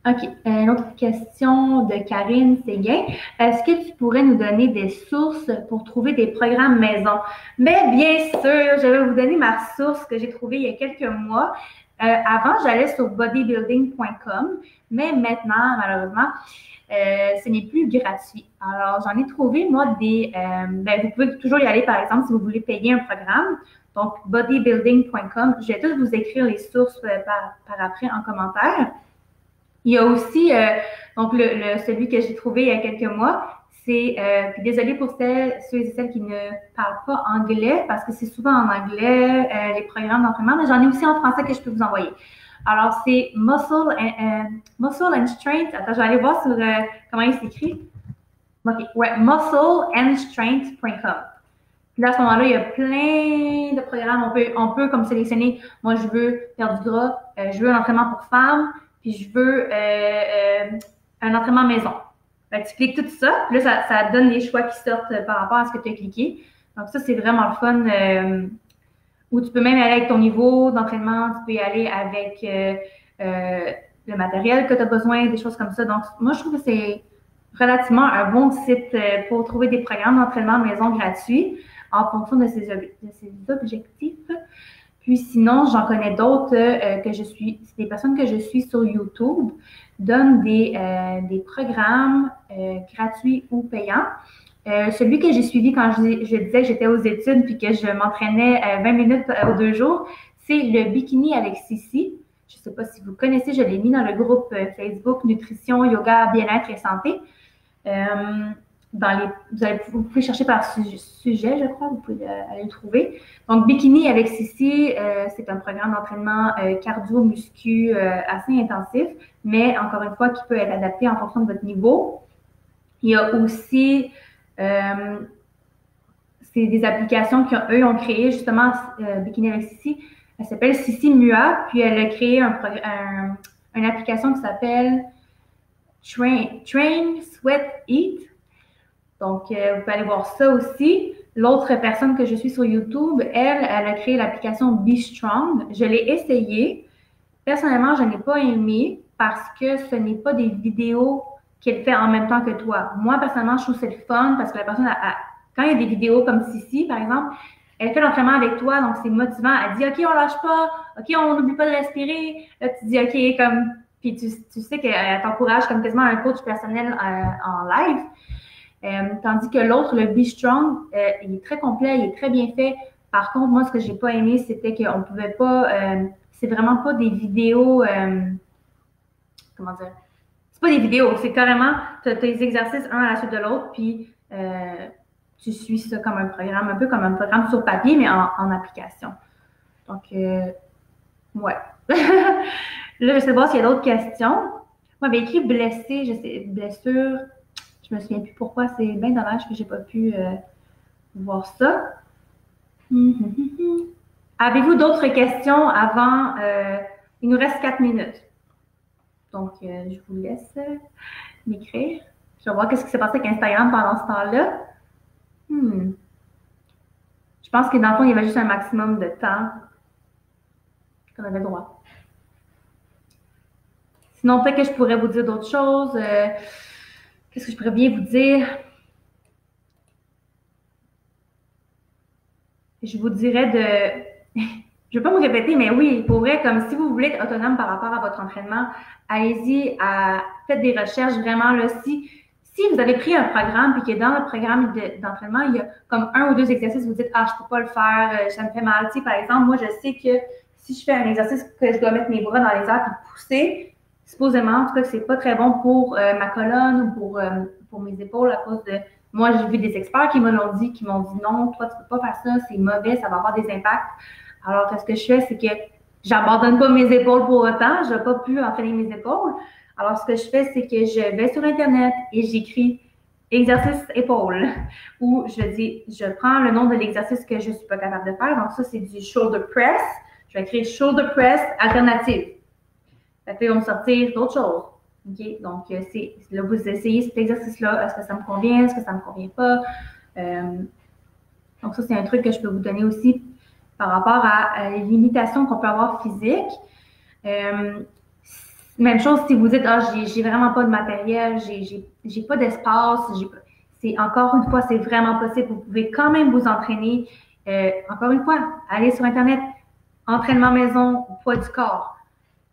Speaker 1: OK. Une autre question de Karine Séguin. Est-ce que tu pourrais nous donner des sources pour trouver des programmes maison? Mais bien sûr, je vais vous donner ma source que j'ai trouvée il y a quelques mois. Avant, j'allais sur bodybuilding.com, mais maintenant, malheureusement, ce n'est plus gratuit. Alors, j'en ai trouvé, moi, vous pouvez toujours y aller, par exemple, si vous voulez payer un programme. Donc, bodybuilding.com. Je vais tous vous écrire les sources par après en commentaire. Il y a aussi, donc, celui que j'ai trouvé il y a quelques mois, c'est, puis désolée pour ceux et celles qui ne parlent pas anglais, parce que c'est souvent en anglais, les programmes d'entraînement, mais j'en ai aussi en français que je peux vous envoyer. Alors, c'est Muscle and Strength. Attends, je vais aller voir sur comment il s'écrit. OK, ouais, muscleandstrength.com. Puis là, à ce moment-là, il y a plein de programmes. On peut comme sélectionner, moi, je veux perdre du gras, je veux un entraînement pour femmes, puis je veux un entraînement maison. Fait que tu cliques tout ça, puis là, ça donne les choix qui sortent par rapport à ce que tu as cliqué. Donc ça, c'est vraiment le fun. Où tu peux même aller avec ton niveau d'entraînement, tu peux y aller avec le matériel que tu as besoin, des choses comme ça. Donc, moi, je trouve que c'est relativement un bon site pour trouver des programmes d'entraînement maison gratuits en fonction de ses objectifs. Puis sinon, j'en connais d'autres c'est des personnes que je suis sur YouTube, donnent des programmes gratuits ou payants. Celui que j'ai suivi quand je disais que j'étais aux études puis que je m'entraînais 20 minutes aux 2 jours, c'est le bikini avec Sissi. Je ne sais pas si vous connaissez, je l'ai mis dans le groupe Facebook Nutrition, Yoga, Bien-être et Santé. Vous pouvez chercher par sujet, je crois, vous pouvez aller le trouver. Donc, Bikini avec Sissi, c'est un programme d'entraînement cardio-muscu assez intensif, mais encore une fois, qui peut être adapté en fonction de votre niveau. Il y a aussi, c'est des applications qu'eux ont créées, justement, Bikini avec Sissi. Elle s'appelle Sissi Mua, puis elle a créé une application qui s'appelle Train, Sweat, Eat. Donc, vous pouvez aller voir ça aussi. L'autre personne que je suis sur YouTube, elle a créé l'application Be Strong. Je l'ai essayée. Personnellement, je n'ai pas aimé parce que ce n'est pas des vidéos qu'elle fait en même temps que toi. Moi, personnellement, je trouve que c'est le fun parce que la personne, quand il y a des vidéos comme Sissi, par exemple, elle fait l'entraînement avec toi, donc c'est motivant. Elle dit, OK, on lâche pas. OK, on n'oublie pas de respirer. Là, tu dis, OK, comme... Puis tu sais qu'elle t'encourage comme quasiment un coach personnel en live. Tandis que l'autre, le Be Strong, il est très complet, il est très bien fait. Par contre, moi, ce que j'ai pas aimé, c'était qu'on pouvait pas... c'est vraiment pas des vidéos... comment dire? C'est pas des vidéos, c'est carrément... Tu as tes exercices un à la suite de l'autre, puis tu suis ça comme un programme, un peu comme un programme sur papier, mais en application. Donc, ouais. Là, je sais pas s'il y a d'autres questions. Moi, j'avais écrit blessé, je sais, blessure... Je me souviens plus pourquoi. C'est bien dommage que j'ai pas pu voir ça. Avez-vous d'autres questions avant? Il nous reste 4 minutes. Donc, je vous laisse m'écrire. Je vais voir qu'est-ce qui s'est passé avec Instagram pendant ce temps-là. Je pense que dans le fond, il y avait juste un maximum de temps qu'on avait droit. Sinon, peut-être que je pourrais vous dire d'autres choses. Qu'est-ce que je pourrais bien vous dire? Je vous dirais de... Je ne vais pas me répéter, mais oui, pour vrai, comme si vous voulez être autonome par rapport à votre entraînement, allez-y, faites des recherches vraiment. Là, si vous avez pris un programme et que dans le programme d'entraînement, il y a comme 1 ou 2 exercices, vous dites « Ah, je ne peux pas le faire, ça me fait mal. » Tu sais, par exemple, moi, je sais que si je fais un exercice que je dois mettre mes bras dans les airs et pousser, supposément, en tout cas, c'est pas très bon pour ma colonne ou pour mes épaules à cause de... Moi, j'ai vu des experts qui m'ont dit non, toi, tu peux pas faire ça, c'est mauvais, ça va avoir des impacts. Alors, ce que je fais, c'est que j'abandonne pas mes épaules pour autant, je n'ai pas pu entraîner mes épaules. Alors, ce que je fais, c'est que je vais sur Internet et j'écris exercice épaules ou je prends le nom de l'exercice que je ne suis pas capable de faire. Donc, ça, c'est du shoulder press. Je vais écrire shoulder press alternative. Ça fait, on me sortir d'autres choses. OK? Donc, là, vous essayez cet exercice-là. Est-ce que ça me convient? Est-ce que ça ne me convient pas? Donc, ça, c'est un truc que je peux vous donner aussi par rapport à les limitations qu'on peut avoir physiques. Même chose si vous dites, j'ai vraiment pas de matériel, j'ai pas d'espace, c'est encore une fois, c'est vraiment possible. Vous pouvez quand même vous entraîner. Encore une fois, allez sur Internet, entraînement maison, poids du corps.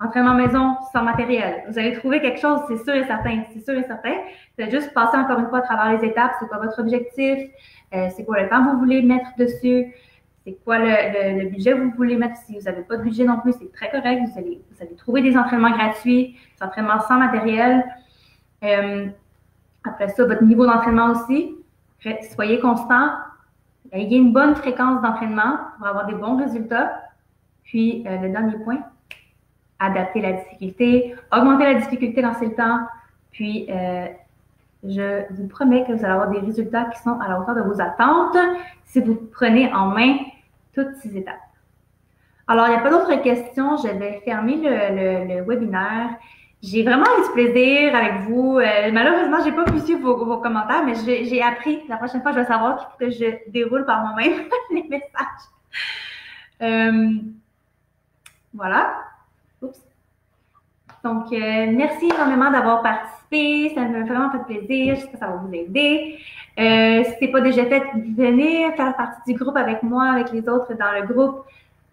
Speaker 1: Entraînement maison sans matériel. Vous allez trouver quelque chose, c'est sûr et certain. C'est sûr et certain. Vous allez juste passer encore une fois à travers les étapes. C'est quoi votre objectif? C'est quoi le temps que vous voulez mettre dessus? C'est quoi le budget que vous voulez mettre? Si vous n'avez pas de budget non plus, c'est très correct. Vous allez trouver des entraînements gratuits, des entraînements sans matériel. Après ça, votre niveau d'entraînement aussi. Soyez constant. Ayez une bonne fréquence d'entraînement pour avoir des bons résultats. Puis, le dernier point, adapter la difficulté, augmenter la difficulté quand c'est le temps. Puis, je vous promets que vous allez avoir des résultats qui sont à la hauteur de vos attentes si vous prenez en main toutes ces étapes. Alors, il n'y a pas d'autres questions. Je vais fermer le webinaire. J'ai vraiment eu du plaisir avec vous. Malheureusement, je n'ai pas pu suivre vos commentaires, mais j'ai appris. La prochaine fois, je vais savoir qu'il faut que je déroule par moi-même les messages. Voilà. Oups. Donc, merci énormément d'avoir participé. Ça m'a vraiment fait plaisir. J'espère que ça va vous aider. Si ce n'est pas déjà fait, venez faire partie du groupe avec moi, avec les autres dans le groupe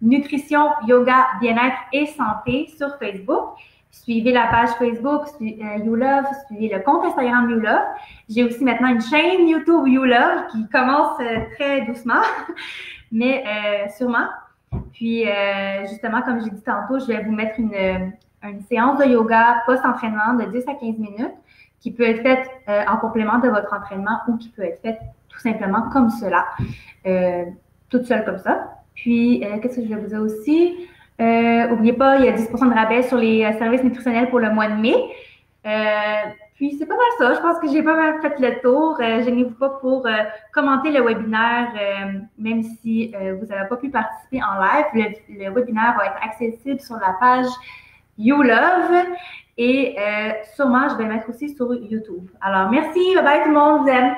Speaker 1: Nutrition, Yoga, Bien-être et Santé sur Facebook. Suivez la page Facebook YouLove, suivez le compte Instagram YouLove. J'ai aussi maintenant une chaîne YouTube YouLove qui commence très doucement, mais sûrement. Puis, justement, comme j'ai dit tantôt, je vais vous mettre une séance de yoga post-entraînement de 10 à 15 minutes qui peut être faite en complément de votre entraînement ou qui peut être faite tout simplement comme cela, toute seule comme ça. Puis, qu'est-ce que je vais vous dire aussi? N'oubliez pas, il y a 10% de rabais sur les services nutritionnels pour le mois de mai. Puis, c'est pas mal ça. Je pense que j'ai pas mal fait le tour. Gênez-vous pas pour commenter le webinaire, même si vous n'avez pas pu participer en live. Le webinaire va être accessible sur la page YouLove et sûrement, je vais le mettre aussi sur YouTube. Alors, merci. Bye bye tout le monde. Je vous aime.